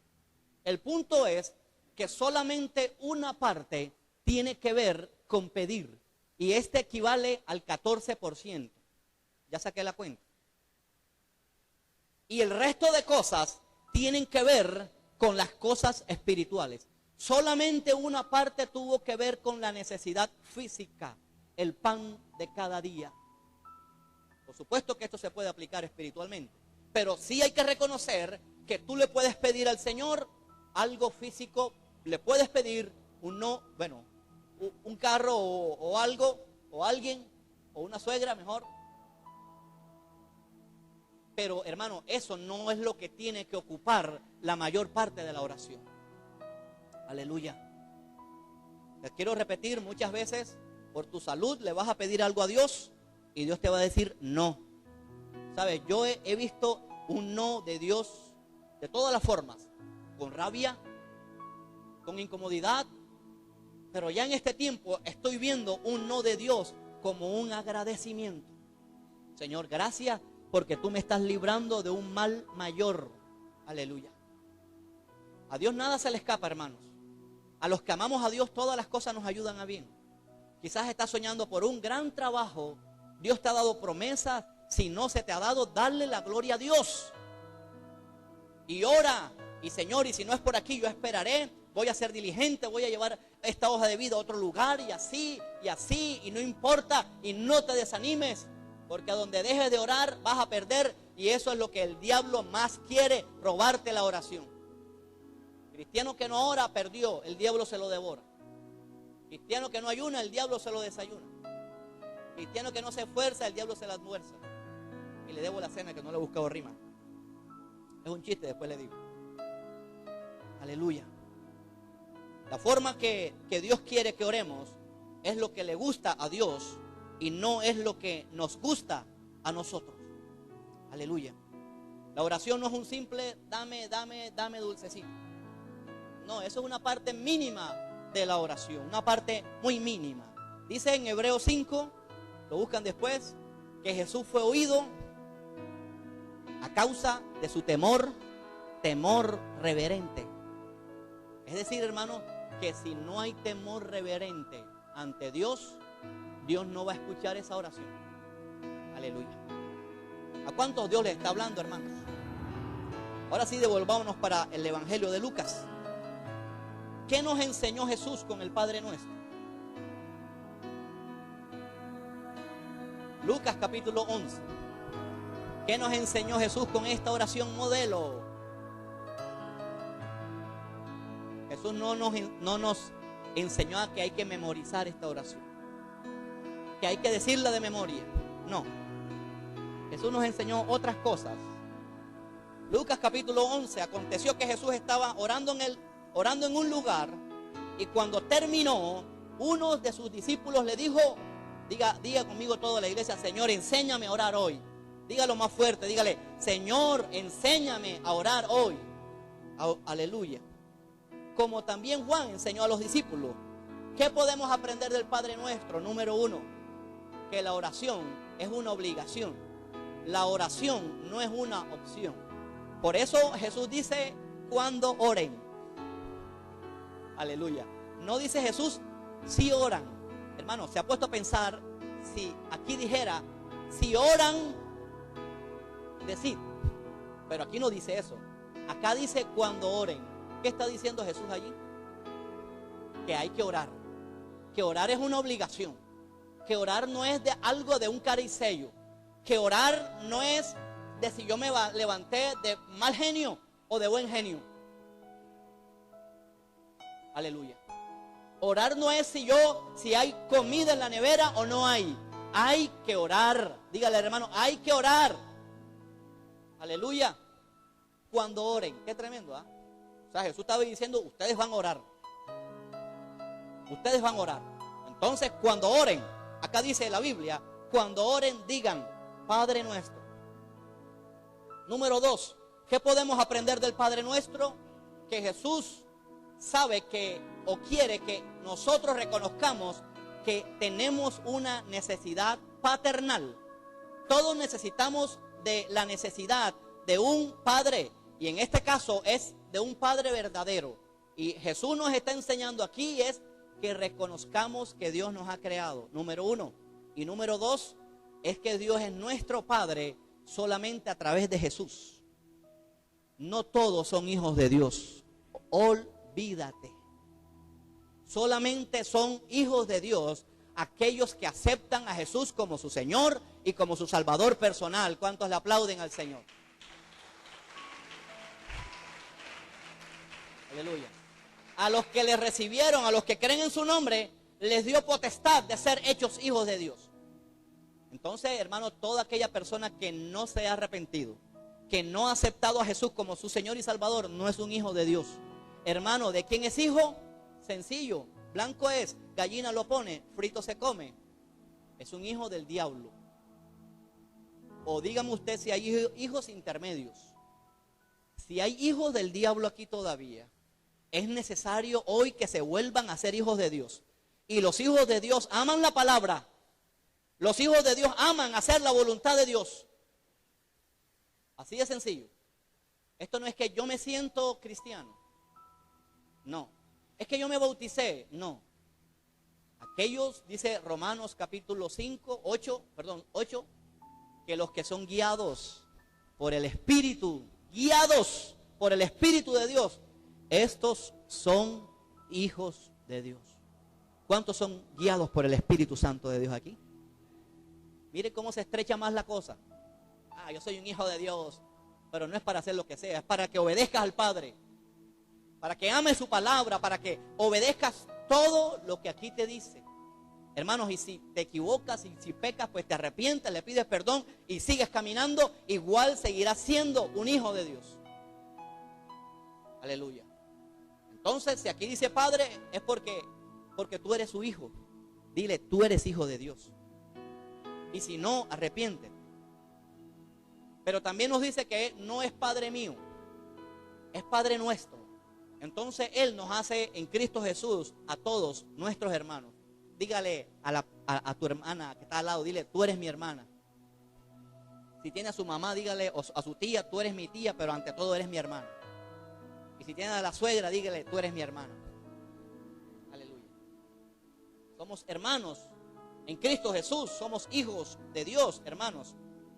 Speaker 2: El punto es que solamente una parte tiene que ver con pedir. Y este equivale al 14%. Ya saqué la cuenta. Y el resto de cosas tienen que ver con las cosas espirituales. Solamente una parte tuvo que ver con la necesidad física, el pan de cada día. Por supuesto que esto se puede aplicar espiritualmente, pero sí hay que reconocer que tú le puedes pedir al Señor algo físico, le puedes pedir un carro o algo, o alguien, o una suegra mejor. Pero hermano, eso no es lo que tiene que ocupar la mayor parte de la oración. Aleluya. Les quiero repetir, muchas veces por tu salud le vas a pedir algo a Dios y Dios te va a decir no. ¿Sabes? Yo he visto un no de Dios de todas las formas, con rabia, con incomodidad, pero ya en este tiempo estoy viendo un no de Dios como un agradecimiento. Señor, gracias porque tú me estás librando de un mal mayor. Aleluya. A Dios nada se le escapa, hermanos. A los que amamos a Dios todas las cosas nos ayudan a bien. Quizás estás soñando por un gran trabajo. Dios te ha dado promesas. Si no se te ha dado, darle la gloria a Dios. Y ora. Y Señor, y si no es por aquí, yo esperaré. Voy a ser diligente, voy a llevar esta hoja de vida a otro lugar. Y así, y no importa. Y no te desanimes. Porque a donde dejes de orar vas a perder. Y eso es lo que el diablo más quiere, robarte la oración. Cristiano que no ora, perdió, el diablo se lo devora. Cristiano que no ayuna, el diablo se lo desayuna. Cristiano que no se esfuerza, el diablo se la almuerza. Y le debo la cena que no le he buscado rima. Es un chiste, después le digo. Aleluya. La forma que Dios quiere que oremos es lo que le gusta a Dios y no es lo que nos gusta a nosotros. Aleluya. La oración no es un simple dame dulcecito. No, eso es una parte mínima de la oración, una parte muy mínima. Dice en Hebreos 5, lo buscan después, que Jesús fue oído a causa de su temor reverente. Es decir, hermano, que si no hay temor reverente ante Dios, Dios no va a escuchar esa oración. Aleluya. ¿A cuántos Dios les está hablando, hermanos? Ahora sí, devolvámonos para el Evangelio de Lucas. ¿Qué nos enseñó Jesús con el Padre Nuestro? Lucas capítulo 11. ¿Qué nos enseñó Jesús con esta oración modelo? Jesús no nos enseñó a que hay que memorizar esta oración, que hay que decirla de memoria. No. Jesús nos enseñó otras cosas. Lucas capítulo 11. Aconteció que Jesús estaba orando en un lugar, y cuando terminó, uno de sus discípulos le dijo, diga conmigo toda la iglesia, Señor, enséñame a orar hoy. Dígalo más fuerte, dígale, Señor, enséñame a orar hoy. Aleluya. Como también Juan enseñó a los discípulos. ¿Qué podemos aprender del Padre Nuestro? Número 1, que la oración es una obligación. La oración no es una opción. Por eso Jesús dice, cuando oren. Aleluya. No dice Jesús, si oran. Hermano, se ha puesto a pensar, si aquí dijera, si oran, decid. Pero aquí no dice eso. Acá dice cuando oren. ¿Qué está diciendo Jesús allí? Que hay que orar. Que orar es una obligación. Que orar no es de algo de un cara y sello. Que orar no es de si yo me levanté de mal genio o de buen genio. Aleluya. Orar no es si hay comida en la nevera o no hay. Hay que orar. Dígale, hermano, hay que orar. Aleluya. Cuando oren. Qué tremendo, ¿ah? O sea, Jesús estaba diciendo, ustedes van a orar. Ustedes van a orar. Entonces, cuando oren, acá dice la Biblia, cuando oren digan, Padre nuestro. Número 2, ¿qué podemos aprender del Padre nuestro? Que Jesús sabe que o quiere que nosotros reconozcamos que tenemos una necesidad paternal. Todos necesitamos de la necesidad de un padre, y en este caso es de un padre verdadero. Y Jesús nos está enseñando aquí es que reconozcamos que Dios nos ha creado, número 1. Y número 2, es que Dios es nuestro Padre solamente a través de Jesús. No todos son hijos de Dios. Olvídate. Solamente son hijos de Dios aquellos que aceptan a Jesús como su Señor y como su Salvador personal. ¿Cuántos le aplauden al Señor? Aleluya. A los que le recibieron, a los que creen en su nombre, les dio potestad de ser hechos hijos de Dios. Entonces, hermano, toda aquella persona que no se ha arrepentido, que no ha aceptado a Jesús como su Señor y Salvador, no es un hijo de Dios. Hermano, ¿de quién es hijo? Sencillo, blanco es, gallina lo pone, frito se come. Es un hijo del diablo. O dígame usted si hay hijos intermedios. Si hay hijos del diablo aquí todavía, es necesario hoy que se vuelvan a ser hijos de Dios. Y los hijos de Dios aman la palabra. Los hijos de Dios aman hacer la voluntad de Dios. Así de sencillo. Esto no es que yo me siento cristiano. No. Es que yo me bauticé. No. Aquellos, dice Romanos capítulo 8, que los que son guiados por el Espíritu, de Dios, estos son hijos de Dios. ¿Cuántos son guiados por el Espíritu Santo de Dios aquí? Mire cómo se estrecha más la cosa. Yo soy un hijo de Dios, pero no es para hacer lo que sea, es para que obedezcas al Padre, para que ames su palabra, para que obedezcas todo lo que aquí te dice. Hermanos, y si te equivocas y si pecas, pues te arrepientes, le pides perdón y sigues caminando, igual seguirás siendo un hijo de Dios. Aleluya. Entonces, si aquí dice Padre, es porque tú eres su hijo. Dile, tú eres hijo de Dios. Y si no, arrepiéntete. Pero también nos dice que no es Padre mío, es Padre nuestro. Entonces Él nos hace en Cristo Jesús a todos nuestros hermanos. Dígale a tu hermana que está al lado, dile, tú eres mi hermana. Si tiene a su mamá, dígale, o a su tía, tú eres mi tía, pero ante todo eres mi hermana. Y si tiene a la suegra, dígale, tú eres mi hermana. Aleluya. Somos hermanos en Cristo Jesús, somos hijos de Dios, hermanos.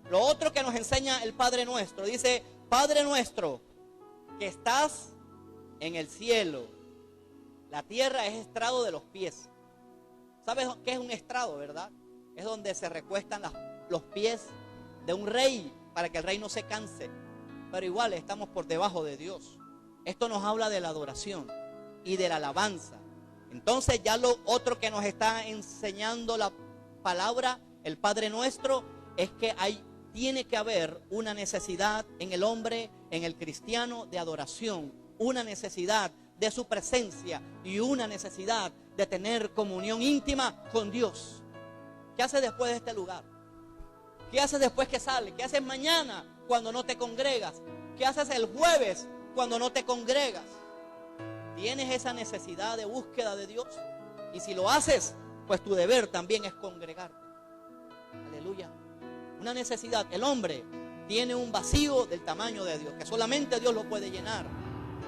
Speaker 2: Lo otro que nos enseña el Padre nuestro, dice, Padre nuestro, que estás en el cielo. La tierra es estrado de los pies. ¿Sabes qué es un estrado, verdad? Es donde se recuestan los pies de un rey para que el rey no se canse. Pero igual estamos por debajo de Dios. Esto nos habla de la adoración y de la alabanza. Entonces ya lo otro que nos está enseñando la palabra, el Padre nuestro, es que tiene que haber una necesidad en el hombre, en el cristiano, de adoración. Una necesidad de su presencia y una necesidad de tener comunión íntima con Dios. ¿Qué haces después de este lugar? ¿Qué haces después que sales? ¿Qué haces mañana cuando no te congregas? ¿Qué haces el jueves cuando no te congregas? ¿Tienes esa necesidad de búsqueda de Dios? Y si lo haces, pues tu deber también es congregarte. Aleluya. Una necesidad. El hombre tiene un vacío del tamaño de Dios, que solamente Dios lo puede llenar.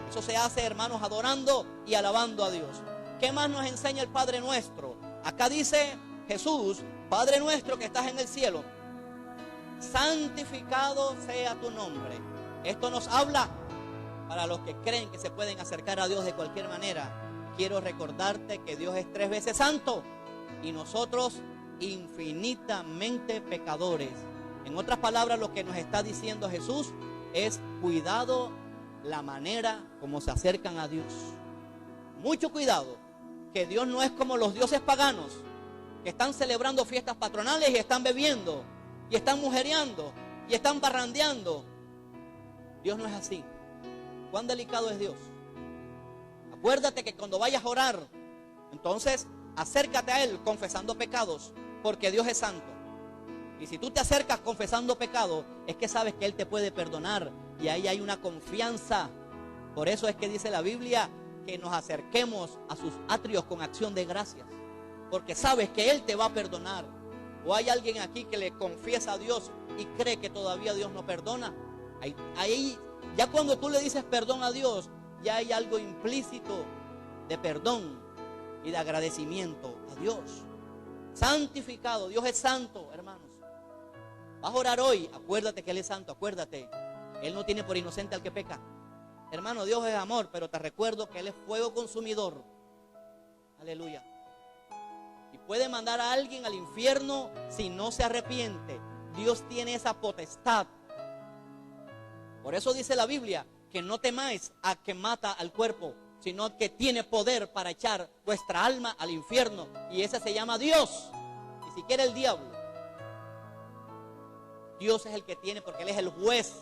Speaker 2: Eso se hace, hermanos, adorando y alabando a Dios. ¿Qué más nos enseña el Padre nuestro? Acá dice Jesús, Padre nuestro que estás en el cielo, santificado sea tu nombre. Esto nos habla para los que creen que se pueden acercar a Dios de cualquier manera. Quiero recordarte que Dios es 3 veces santo y nosotros infinitamente pecadores. En otras palabras, lo que nos está diciendo Jesús es cuidado la manera como se acercan a Dios. Mucho cuidado, que Dios no es como los dioses paganos que están celebrando fiestas patronales y están bebiendo y están mujereando y están barrandeando. Dios no es así. ¿Cuán delicado es Dios? Acuérdate que cuando vayas a orar, entonces acércate a Él confesando pecados, porque Dios es santo. Y si tú te acercas confesando pecado, es que sabes que Él te puede perdonar. Y ahí hay una confianza. Por eso es que dice la Biblia que nos acerquemos a sus atrios con acción de gracias, porque sabes que Él te va a perdonar. O hay alguien aquí que le confiesa a Dios y cree que todavía Dios no perdona. Ahí, ya cuando tú le dices perdón a Dios, ya hay algo implícito de perdón y de agradecimiento a Dios. Santificado, Dios es santo, hermanos. Vas a orar hoy, acuérdate que Él es santo, acuérdate. Él no tiene por inocente al que peca. Hermano, Dios es amor, pero te recuerdo que Él es fuego consumidor. Aleluya. Y puede mandar a alguien al infierno si no se arrepiente. Dios tiene esa potestad. Por eso dice la Biblia que no temáis a que mata al cuerpo, sino que tiene poder para echar vuestra alma al infierno. Y ese se llama Dios, ni siquiera el diablo. Dios es el que tiene, porque Él es el juez.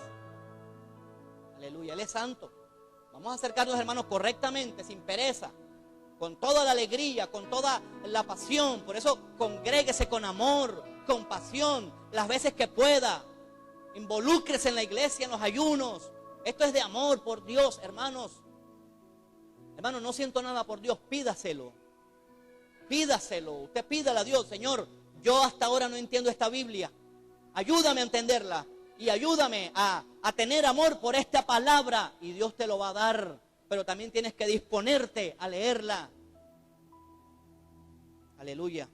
Speaker 2: Aleluya, Él es santo. Vamos a acercarnos, hermanos, correctamente, sin pereza, con toda la alegría, con toda la pasión. Por eso congréguese con amor, con pasión, las veces que pueda. Involúcrese en la iglesia, en los ayunos. Esto es de amor por Dios, hermanos. Hermano, no siento nada por Dios, pídaselo. Pídaselo. Usted pídale a Dios: Señor, yo hasta ahora no entiendo esta Biblia. Ayúdame a entenderla y ayúdame a tener amor por esta palabra. Y Dios te lo va a dar, pero también tienes que disponerte a leerla. Aleluya.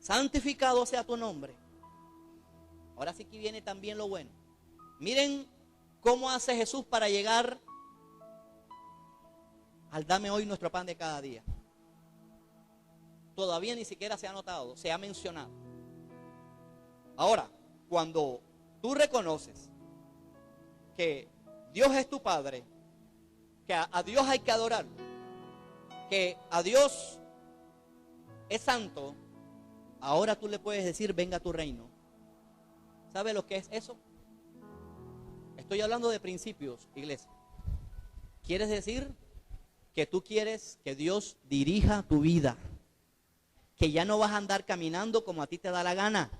Speaker 2: Santificado sea tu nombre. Ahora sí que viene también lo bueno. Miren cómo hace Jesús para llegar al dame hoy nuestro pan de cada día. Todavía ni siquiera se ha notado, se ha mencionado. Ahora, cuando tú reconoces que Dios es tu Padre, que a Dios hay que adorar, que a Dios es santo, ahora tú le puedes decir: venga a tu reino. ¿Sabe lo que es eso? Estoy hablando de principios, iglesia. ¿Quieres decir que tú quieres que Dios dirija tu vida? Que ya no vas a andar caminando como a ti te da la gana.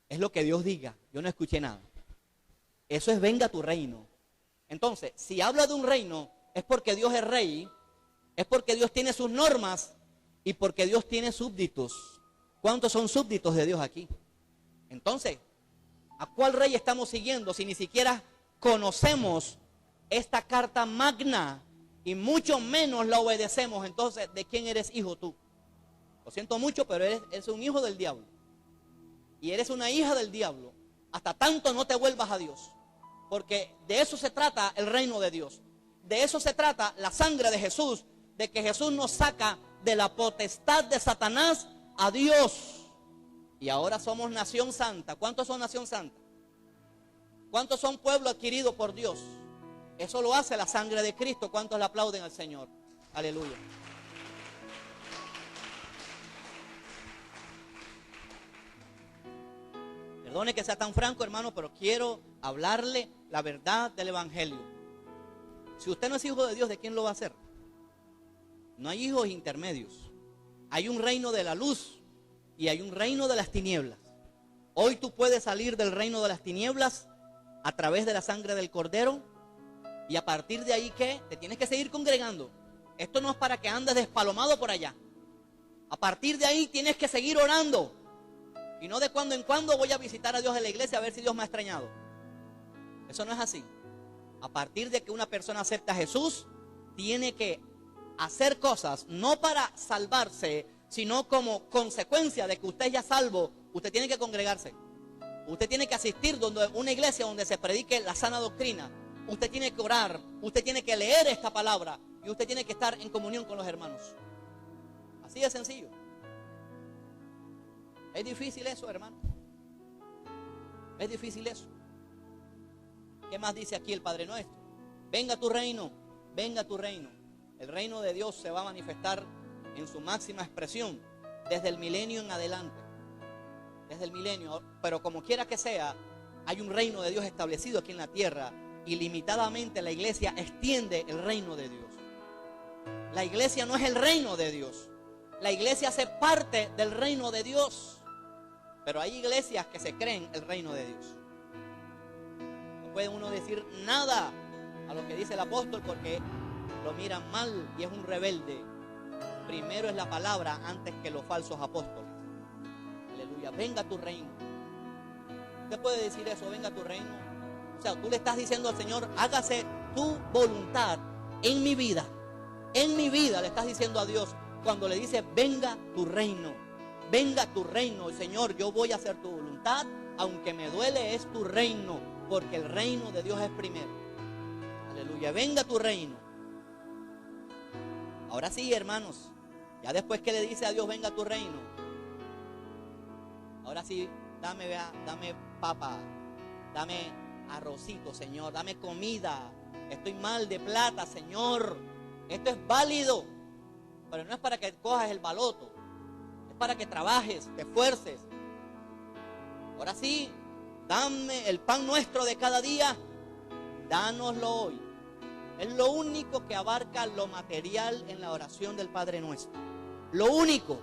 Speaker 2: Es lo que Dios diga. Yo no escuché nada. Eso es venga a tu reino. Entonces, si habla de un reino, es porque Dios es rey, es porque Dios tiene sus normas y porque Dios tiene súbditos. ¿Cuántos son súbditos de Dios aquí? Entonces, ¿a cuál rey estamos siguiendo si ni siquiera conocemos esta carta magna y mucho menos la obedecemos? Entonces, ¿de quién eres hijo tú? Lo siento mucho, pero eres un hijo del diablo. Y eres una hija del diablo. Hasta tanto no te vuelvas a Dios. Porque de eso se trata el reino de Dios. De eso se trata la sangre de Jesús. De que Jesús nos saca de la potestad de Satanás a Dios. Y ahora somos nación santa. ¿Cuántos son nación santa? ¿Cuántos son pueblo adquirido por Dios? Eso lo hace la sangre de Cristo. ¿Cuántos le aplauden al Señor? Aleluya. Perdone que sea tan franco, hermano, pero quiero hablarle la verdad del Evangelio. Si usted no es hijo de Dios, ¿de quién lo va a hacer? No hay hijos intermedios. Hay un reino de la luz y hay un reino de las tinieblas. Hoy tú puedes salir del reino de las tinieblas a través de la sangre del Cordero. Y a partir de ahí, ¿qué? Te tienes que seguir congregando. Esto no es para que andes despalomado por allá. A partir de ahí tienes que seguir orando. Y no de cuando en cuando voy a visitar a Dios en la iglesia a ver si Dios me ha extrañado. Eso no es así. A partir de que una persona acepta a Jesús, tiene que hacer cosas, no para salvarse, sino como consecuencia de que usted ya es salvo. Usted tiene que congregarse. Usted tiene que asistir a una iglesia donde se predique la sana doctrina. Usted tiene que orar. Usted tiene que leer esta palabra. Y usted tiene que estar en comunión con los hermanos. Así de sencillo. Es difícil eso, hermano. Es difícil eso. ¿Qué más dice aquí el Padre Nuestro? Venga tu reino, venga tu reino. El reino de Dios se va a manifestar en su máxima expresión desde el milenio en adelante. Desde el milenio. Pero como quiera que sea, hay un reino de Dios establecido aquí en la tierra. Y limitadamente la iglesia extiende el reino de Dios. La iglesia no es el reino de Dios. La iglesia hace parte del reino de Dios. Pero hay iglesias que se creen el reino de Dios. No puede uno decir nada a lo que dice el apóstol porque lo miran mal y es un rebelde. Primero es la palabra antes que los falsos apóstoles. Aleluya, venga tu reino. Usted puede decir eso, venga tu reino. O sea, tú le estás diciendo al Señor, hágase tu voluntad en mi vida. En mi vida le estás diciendo a Dios cuando le dice, venga tu reino. Venga tu reino, Señor, yo voy a hacer tu voluntad. Aunque me duele, es tu reino, porque el reino de Dios es primero. Aleluya, venga tu reino. Ahora sí, hermanos, ya después que le dice a Dios, venga tu reino, ahora sí, dame papa, dame arrocito, Señor, dame comida. Estoy mal de plata, Señor. Esto es válido, pero no es para que cojas el baloto, es para que trabajes, te esfuerces. Ahora sí, dame el pan nuestro de cada día, dánoslo hoy. Es lo único que abarca lo material en la oración del Padre Nuestro. Lo único.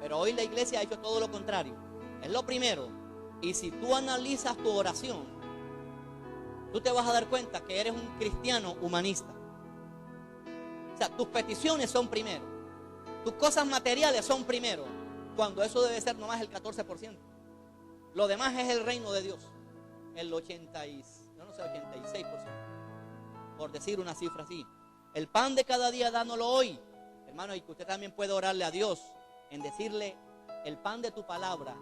Speaker 2: Pero hoy la iglesia ha hecho todo lo contrario. Es lo primero. Y si tú analizas tu oración, tú te vas a dar cuenta que eres un cristiano humanista. O sea, tus peticiones son primero. Tus cosas materiales son primero. Cuando eso debe ser nomás el 14%. Lo demás es el reino de Dios. El 86%. Por decir una cifra así. El pan de cada día dánoslo hoy. Hermano, y que usted también puede orarle a Dios en decirle, el pan de tu palabra.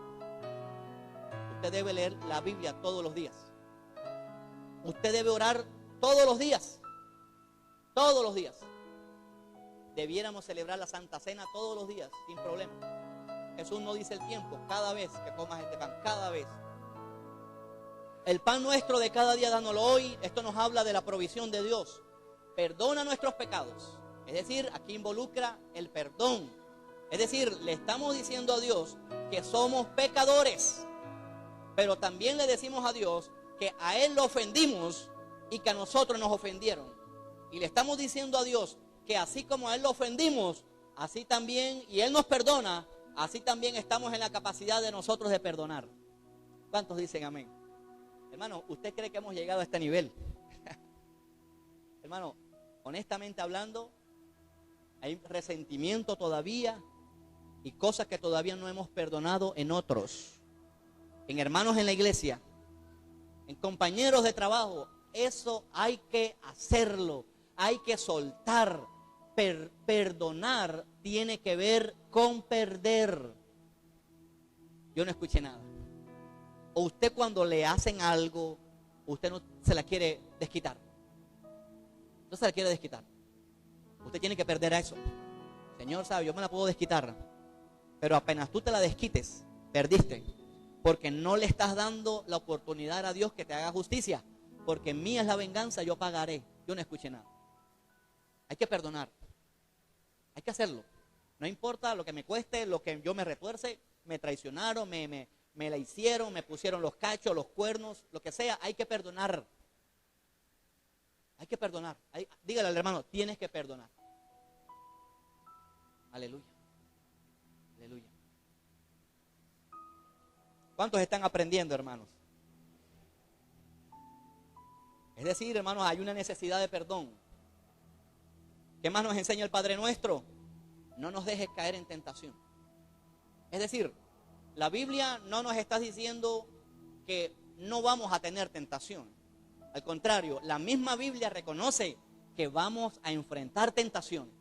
Speaker 2: Usted debe leer la Biblia todos los días. Usted debe orar todos los días. Todos los días. Debiéramos celebrar la Santa Cena todos los días, sin problema. Jesús no dice el tiempo, cada vez que comas este pan, cada vez. El pan nuestro de cada día dánoslo hoy. Esto nos habla de la provisión de Dios. Perdona nuestros pecados. Es decir, aquí involucra el perdón. Es decir, le estamos diciendo a Dios que somos pecadores. Pero también le decimos a Dios que a Él lo ofendimos y que a nosotros nos ofendieron. Y le estamos diciendo a Dios que así como a Él lo ofendimos, así también, y Él nos perdona, así también estamos en la capacidad de nosotros de perdonar. ¿Cuántos dicen amén? Hermano, ¿usted cree que hemos llegado a este nivel? Hermano, honestamente hablando, hay resentimiento todavía y cosas que todavía no hemos perdonado en otros, en hermanos en la iglesia, en compañeros de trabajo. Eso hay que hacerlo, hay que soltar. Perdonar tiene que ver con perder. Yo no escuché nada. O usted cuando le hacen algo, usted no se la quiere desquitar. No se la quiere desquitar. Usted tiene que perder a eso. Señor, sabe, yo me la puedo desquitar. Pero apenas tú te la desquites, perdiste. Porque no le estás dando la oportunidad a Dios que te haga justicia. Porque mía es la venganza, yo pagaré. Yo no escuché nada. Hay que perdonar. Hay que hacerlo. No importa lo que me cueste, lo que yo me retuerce, me traicionaron, me la hicieron, me pusieron los cachos, los cuernos, lo que sea, hay que perdonar. Hay que perdonar. Dígale al hermano, tienes que perdonar. Aleluya. Aleluya. ¿Cuántos están aprendiendo, hermanos? Es decir, hermanos, hay una necesidad de perdón. ¿Qué más nos enseña el Padre Nuestro? No nos dejes caer en tentación. Es decir, la Biblia no nos está diciendo que no vamos a tener tentación. Al contrario, la misma Biblia reconoce que vamos a enfrentar tentación.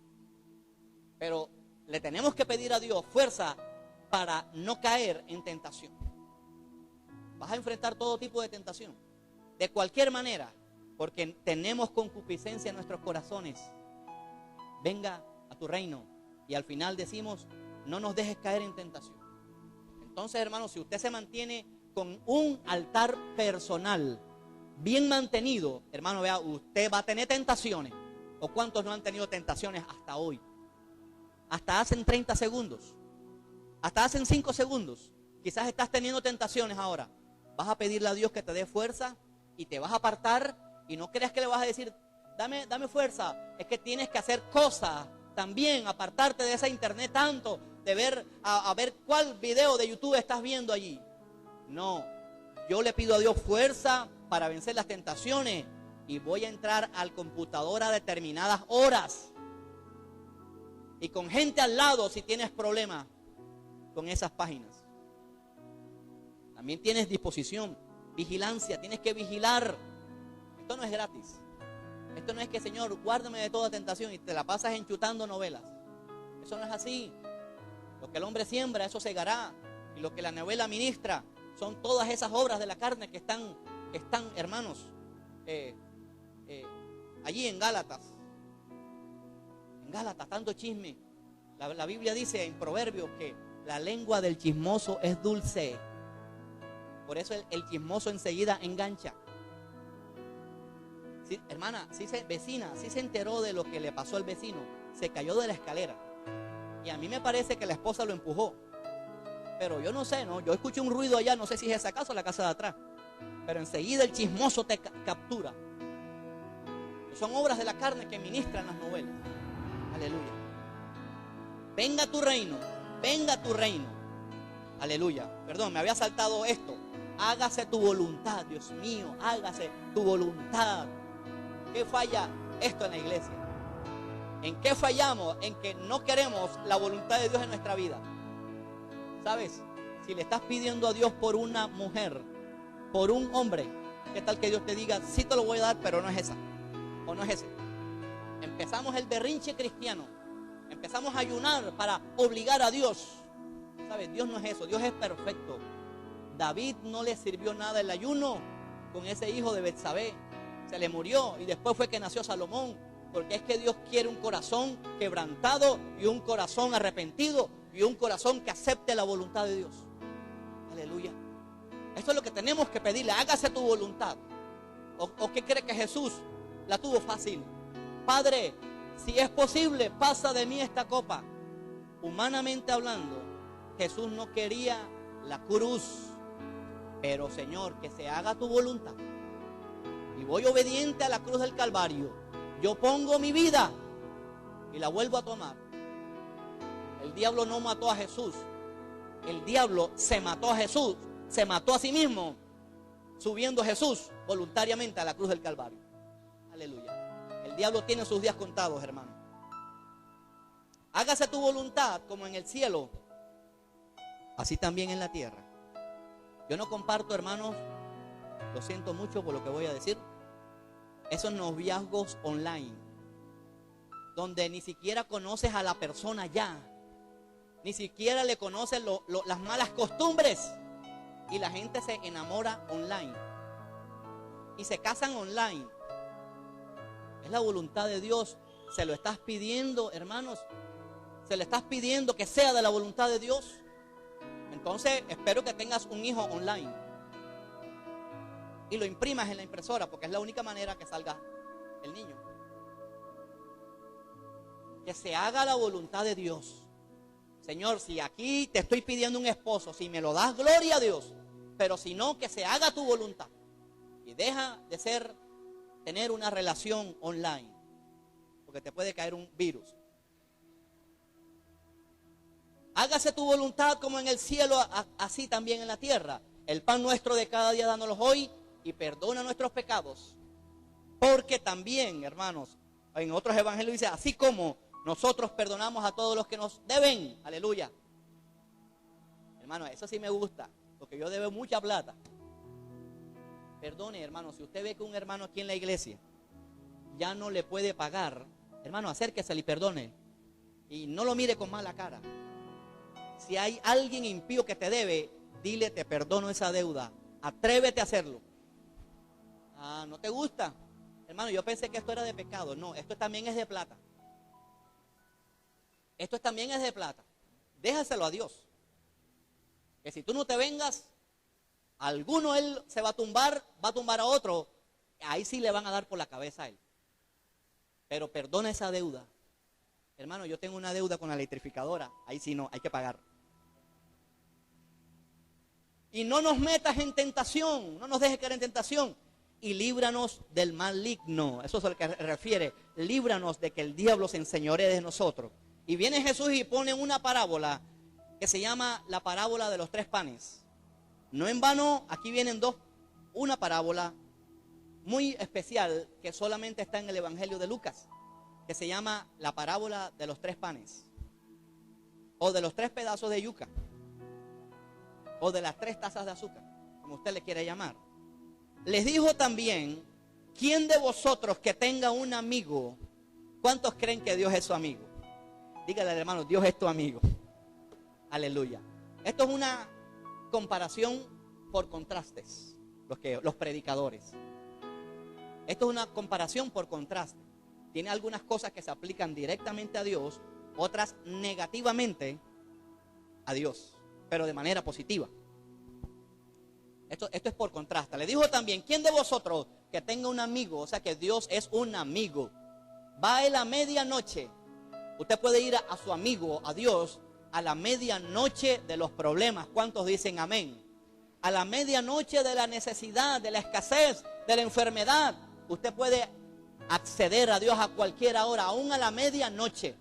Speaker 2: Pero le tenemos que pedir a Dios fuerza para no caer en tentación. Vas a enfrentar todo tipo de tentación. De cualquier manera, porque tenemos concupiscencia en nuestros corazones. Venga a tu reino. Y al final decimos, no nos dejes caer en tentación. Entonces, hermanos, si usted se mantiene con un altar personal bien mantenido, hermano, vea, usted va a tener tentaciones. ¿O cuántos no han tenido tentaciones hasta hoy? Hasta hace 30 segundos. Hasta hace 5 segundos. Quizás estás teniendo tentaciones ahora. Vas a pedirle a Dios que te dé fuerza y te vas a apartar. Y no creas que le vas a decir, dame fuerza. Es que tienes que hacer cosas también, apartarte de esa internet tanto, de ver, a ver cuál video de YouTube estás viendo allí. No, yo le pido a Dios fuerza para vencer las tentaciones y voy a entrar al computador a determinadas horas. Y con gente al lado si tienes problemas con esas páginas. También tienes disposición, vigilancia, tienes que vigilar. Esto no es gratis. Esto no es que, Señor, guárdame de toda tentación y te la pasas enchutando novelas. Eso no es así. Lo que el hombre siembra, eso segará. Y lo que la novela ministra son todas esas obras de la carne que están hermanos, allí en Gálatas. En Gálatas, tanto chisme. La Biblia dice en Proverbios que la lengua del chismoso es dulce. Por eso el chismoso enseguida engancha. Sí, hermana, vecina, sí se enteró de lo que le pasó al vecino. Se cayó de la escalera. Y a mí me parece que la esposa lo empujó. Pero yo no sé, ¿no? Yo escuché un ruido allá, no sé si es esa casa o la casa de atrás. Pero enseguida el chismoso te captura. Son obras de la carne que ministran las novelas. Aleluya. Venga tu reino, venga tu reino. Aleluya. Perdón, me había saltado esto. Hágase tu voluntad, Dios mío, hágase tu voluntad. ¿Qué falla esto en la iglesia? ¿En qué fallamos? En que no queremos la voluntad de Dios en nuestra vida. ¿Sabes? Si le estás pidiendo a Dios por una mujer, por un hombre, ¿qué tal que Dios te diga, sí te lo voy a dar, pero no es esa? ¿O no es ese? Empezamos el berrinche cristiano. Empezamos a ayunar para obligar a Dios. ¿Sabes? Dios no es eso, Dios es perfecto. David no le sirvió nada el ayuno con ese hijo de Betsabé. Se le murió y después fue que nació Salomón. Porque es que Dios quiere un corazón quebrantado y un corazón arrepentido y un corazón que acepte la voluntad de Dios. Aleluya. Esto es lo que tenemos que pedirle. Hágase tu voluntad. ¿O qué cree que Jesús la tuvo fácil? Padre, si es posible, pasa de mí esta copa. Humanamente hablando, Jesús no quería la cruz. Pero Señor, que se haga tu voluntad. Y voy obediente a la cruz del Calvario. Yo pongo mi vida y la vuelvo a tomar. El diablo no mató a Jesús. El diablo se mató a Jesús. Se mató a sí mismo, subiendo a Jesús voluntariamente a la cruz del Calvario. Aleluya. El diablo tiene sus días contados, hermano. Hágase tu voluntad como en el cielo, así también en la tierra. Yo no comparto, hermanos, lo siento mucho por lo que voy a decir, esos noviazgos online, donde ni siquiera conoces a la persona ya, ni siquiera le conoces las malas costumbres, y la gente se enamora online y se casan online. Es la voluntad de Dios. Se lo estás pidiendo, hermanos, se le estás pidiendo que sea de la voluntad de Dios. Entonces espero que tengas un hijo online y lo imprimas en la impresora, porque es la única manera que salga el niño. Que se haga la voluntad de Dios. Señor, si aquí te estoy pidiendo un esposo, si me lo das, gloria a Dios. Pero si no, que se haga tu voluntad. Y deja de tener una relación online, porque te puede caer un virus. Hágase tu voluntad como en el cielo, así también en la tierra. El pan nuestro de cada día dánoslo hoy, y perdona nuestros pecados. Porque también, hermanos, en otros evangelios dice, así como nosotros perdonamos a todos los que nos deben. Aleluya. Hermano, eso sí me gusta, porque yo debo mucha plata. Perdone, hermano, si usted ve que un hermano aquí en la iglesia ya no le puede pagar, hermano, acérquese y perdone. Y no lo mire con mala cara. Si hay alguien impío que te debe, dile, te perdono esa deuda. Atrévete a hacerlo. Ah, ¿no te gusta? Hermano, yo pensé que esto era de pecado. No, esto también es de plata. Esto también es de plata. Déjaselo a Dios. Que si tú no te vengas, alguno él se va a tumbar a otro. Ahí sí le van a dar por la cabeza a él. Pero perdona esa deuda. Hermano, yo tengo una deuda con la electrificadora. Ahí sí no, hay que pagar. Y no nos metas en tentación. No nos dejes caer en tentación. y líbranos del maligno. Eso es a lo que refiere. Líbranos de que el diablo se enseñoree de nosotros. Y viene Jesús y pone una parábola que se llama la parábola de los 3 panes. No en vano, aquí vienen dos. Una parábola muy especial que solamente está en el Evangelio de Lucas, que se llama la parábola de los 3 panes, o de los 3 pedazos de yuca, o de las 3 tazas de azúcar, como usted le quiera llamar. Les dijo también: ¿quién de vosotros que tenga un amigo, cuántos creen que Dios es su amigo? Dígale, hermano, Dios es tu amigo. Aleluya. Esto es una comparación por contrastes, los predicadores. Esto es una comparación por contraste. Tiene algunas cosas que se aplican directamente a Dios, otras negativamente a Dios, pero de manera positiva. Esto es por contraste. Le dijo también: ¿quién de vosotros que tenga un amigo, o sea que Dios es un amigo, va a la medianoche? Usted puede ir a su amigo, a Dios, a la medianoche de los problemas. ¿Cuántos dicen amén? A la medianoche de la necesidad, de la escasez, de la enfermedad. Usted puede acceder a Dios a cualquier hora, aún a la medianoche.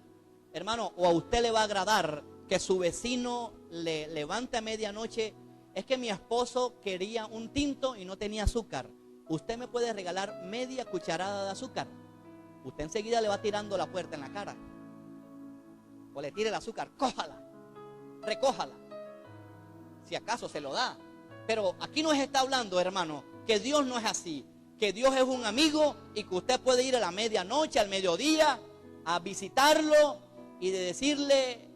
Speaker 2: Hermano, o a usted le va a agradar que su vecino le levante a medianoche: es que mi esposo quería un tinto y no tenía azúcar. Usted me puede regalar media cucharada de azúcar. Usted enseguida le va tirando la puerta en la cara. O le tire el azúcar, cójala, recójala. Si acaso se lo da. Pero aquí nos está hablando, hermano, que Dios no es así. Que Dios es un amigo y que usted puede ir a la medianoche, al mediodía, a visitarlo y de decirle: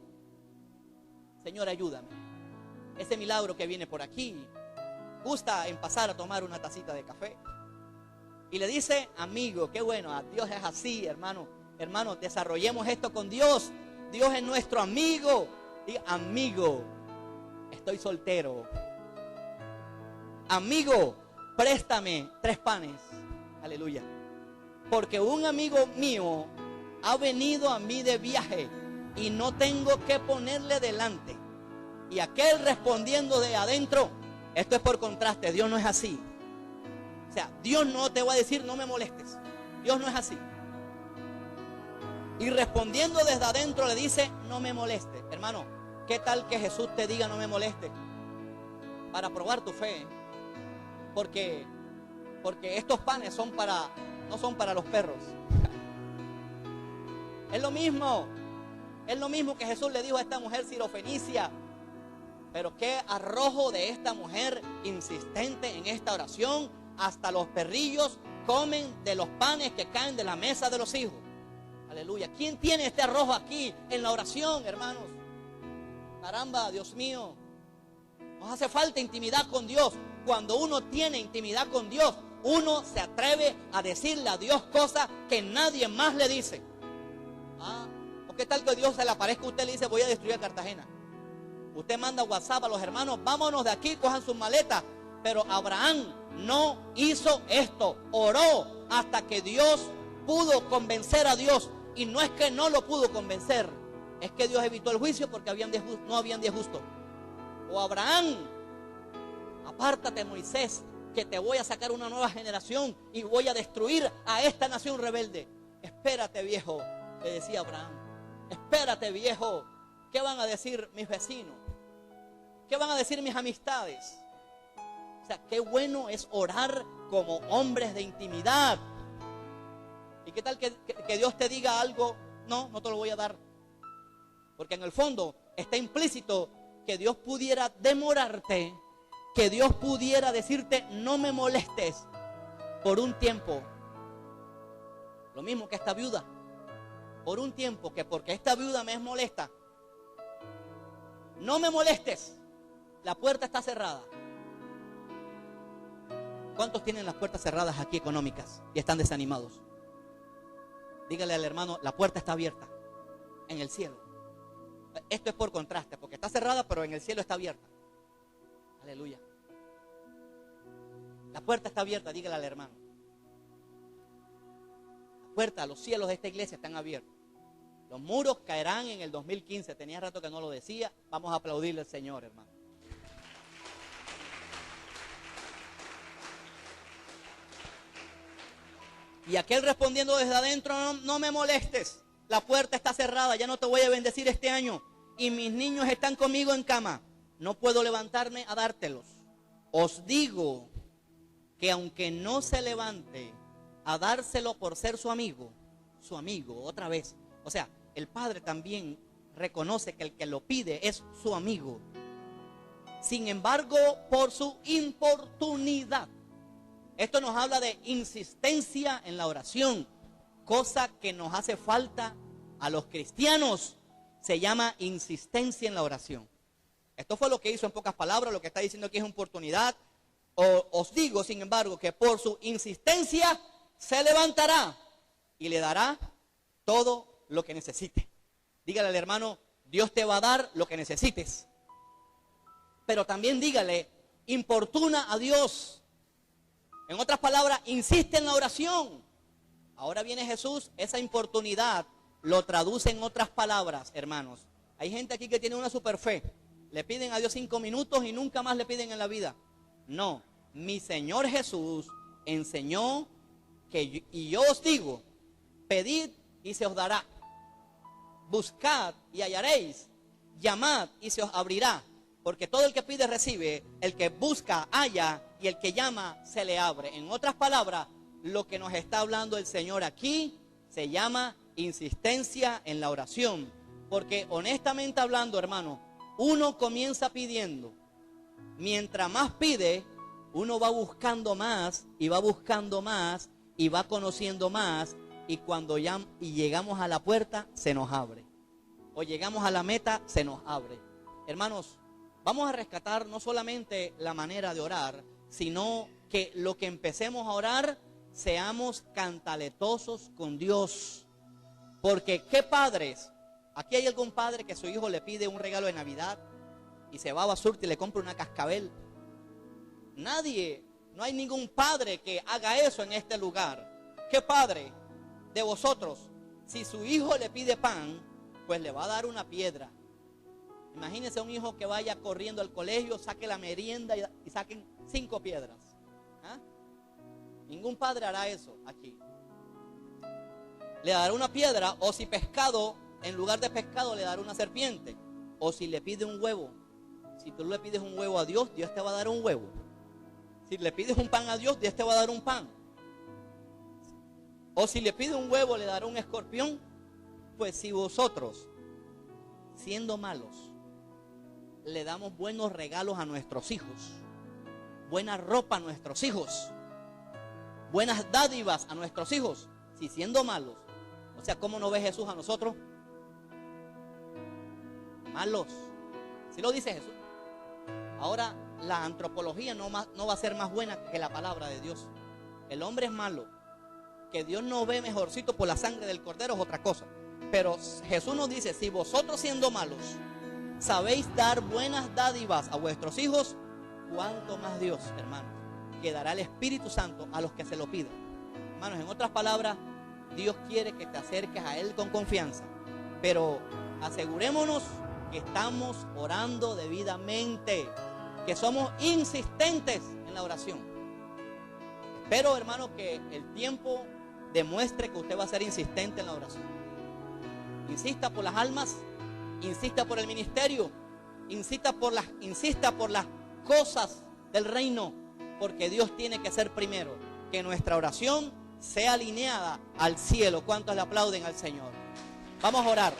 Speaker 2: Señor, ayúdame. Ese milagro que viene por aquí, gusta en pasar a tomar una tacita de café. Y le dice: amigo, qué bueno, a Dios es así, hermano. Hermano, desarrollemos esto con Dios. Dios es nuestro amigo. Diga: amigo, estoy soltero. Amigo, préstame 3 panes. Aleluya. Porque un amigo mío ha venido a mí de viaje y no tengo que ponerle delante. Y aquel respondiendo de adentro. Esto es por contraste. Dios no es así. O sea, Dios no te va a decir: no me molestes. Dios no es así. Y respondiendo desde adentro le dice: no me moleste. Hermano, ¿qué tal que Jesús te diga: no me moleste? Para probar tu fe. Porque estos panes no son para los perros. Es lo mismo que Jesús le dijo a esta mujer sirofenicia. Pero qué arrojo de esta mujer insistente en esta oración. Hasta los perrillos comen de los panes que caen de la mesa de los hijos. Aleluya. ¿Quién tiene este arrojo aquí en la oración, hermanos? Caramba, Dios mío. Nos hace falta intimidad con Dios. Cuando uno tiene intimidad con Dios, uno se atreve a decirle a Dios cosas que nadie más le dice. ¿O qué tal que Dios se le aparezca a usted y le dice: voy a destruir Cartagena? Usted manda WhatsApp a los hermanos: vámonos de aquí, cojan sus maletas. Pero Abraham no hizo esto. Oró hasta que Dios pudo convencer a Dios. Y no es que no lo pudo convencer, es que Dios evitó el juicio porque no habían 10 justos. O Abraham: apártate, Moisés, que te voy a sacar una nueva generación y voy a destruir a esta nación rebelde. Espérate, viejo, le decía Abraham. Espérate, viejo. ¿Qué van a decir mis vecinos? ¿Qué van a decir mis amistades? O sea, qué bueno es orar como hombres de intimidad. ¿Y qué tal que Dios te diga algo? No te lo voy a dar. Porque en el fondo está implícito que Dios pudiera demorarte, que Dios pudiera decirte: no me molestes por un tiempo. Lo mismo que esta viuda. Por un tiempo, que porque esta viuda me es molesta, no me molestes. La puerta está cerrada. ¿Cuántos tienen las puertas cerradas aquí económicas y están desanimados? Dígale al hermano: la puerta está abierta en el cielo. Esto es por contraste, porque está cerrada, pero en el cielo está abierta. Aleluya. La puerta está abierta, dígale al hermano. La puerta, los cielos de esta iglesia están abiertos. Los muros caerán en el 2015. Tenía rato que no lo decía. Vamos a aplaudirle al Señor, hermano. Y aquel respondiendo desde adentro, no me molestes, la puerta está cerrada, ya no te voy a bendecir este año. Y mis niños están conmigo en cama, no puedo levantarme a dártelos. Os digo que aunque no se levante a dárselo por ser su amigo, otra vez. O sea, el padre también reconoce que el que lo pide es su amigo. Sin embargo, por su importunidad. Esto nos habla de insistencia en la oración, cosa que nos hace falta a los cristianos. Se llama insistencia en la oración. Esto fue lo que hizo en pocas palabras, lo que está diciendo aquí es oportunidad. Os digo, sin embargo, que por su insistencia se levantará y le dará todo lo que necesite. Dígale al hermano, Dios te va a dar lo que necesites. Pero también dígale, importuna a Dios. En otras palabras, insiste en la oración. Ahora viene Jesús, esa importunidad lo traduce en otras palabras, hermanos. Hay gente aquí que tiene una super fe. Le piden a Dios 5 minutos y nunca más le piden en la vida. No, mi Señor Jesús enseñó que, y yo os digo, pedid y se os dará. Buscad y hallaréis. Llamad y se os abrirá. Porque todo el que pide recibe, el que busca halla y el que llama se le abre. En otras palabras, lo que nos está hablando el Señor aquí se llama insistencia en la oración. Porque honestamente hablando, hermano, uno comienza pidiendo. Mientras más pide, uno va buscando más y va buscando más y va conociendo más. Y cuando llegamos a la puerta, se nos abre. O llegamos a la meta, se nos abre. Hermanos, vamos a rescatar no solamente la manera de orar, sino que lo que empecemos a orar, seamos cantaletosos con Dios. Porque qué padres, aquí hay algún padre que su hijo le pide un regalo de Navidad y se va a Basurto y le compra una cascabel. Nadie, no hay ningún padre que haga eso en este lugar. ¿Qué padre de vosotros, si su hijo le pide pan, pues le va a dar una piedra? Imagínense un hijo que vaya corriendo al colegio, saque la merienda y saquen 5 piedras. ¿Ah? Ningún padre hará eso aquí. Le dará una piedra, o si pescado, en lugar de pescado le dará una serpiente. O si le pide un huevo. Si tú le pides un huevo a Dios, Dios te va a dar un huevo. Si le pides un pan a Dios, Dios te va a dar un pan. O si le pide un huevo, le dará un escorpión. Pues si vosotros, siendo malos, le damos buenos regalos a nuestros hijos, buena ropa a nuestros hijos, buenas dádivas a nuestros hijos, si siendo malos, o sea, ¿cómo no ve Jesús a nosotros? Malos. ¿Sí lo dice Jesús? Ahora, la antropología no va a ser más buena que la palabra de Dios. El hombre es malo. Que Dios no ve mejorcito por la sangre del cordero es otra cosa. Pero Jesús nos dice, si vosotros siendo malos sabéis dar buenas dádivas a vuestros hijos, ¿cuánto más Dios, hermanos, que dará el Espíritu Santo a los que se lo pidan? Hermanos, en otras palabras, Dios quiere que te acerques a Él con confianza, pero asegurémonos que estamos orando debidamente, que somos insistentes en la oración. Espero, hermano, que el tiempo demuestre que usted va a ser insistente en la oración. Insista por las almas, insista por el ministerio, insista por las cosas del reino, porque Dios tiene que ser primero. Que nuestra oración sea alineada al cielo. ¿Cuántos le aplauden al Señor? Vamos a orar.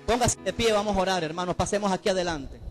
Speaker 2: Póngase de pie, vamos a orar, hermanos. Pasemos aquí adelante.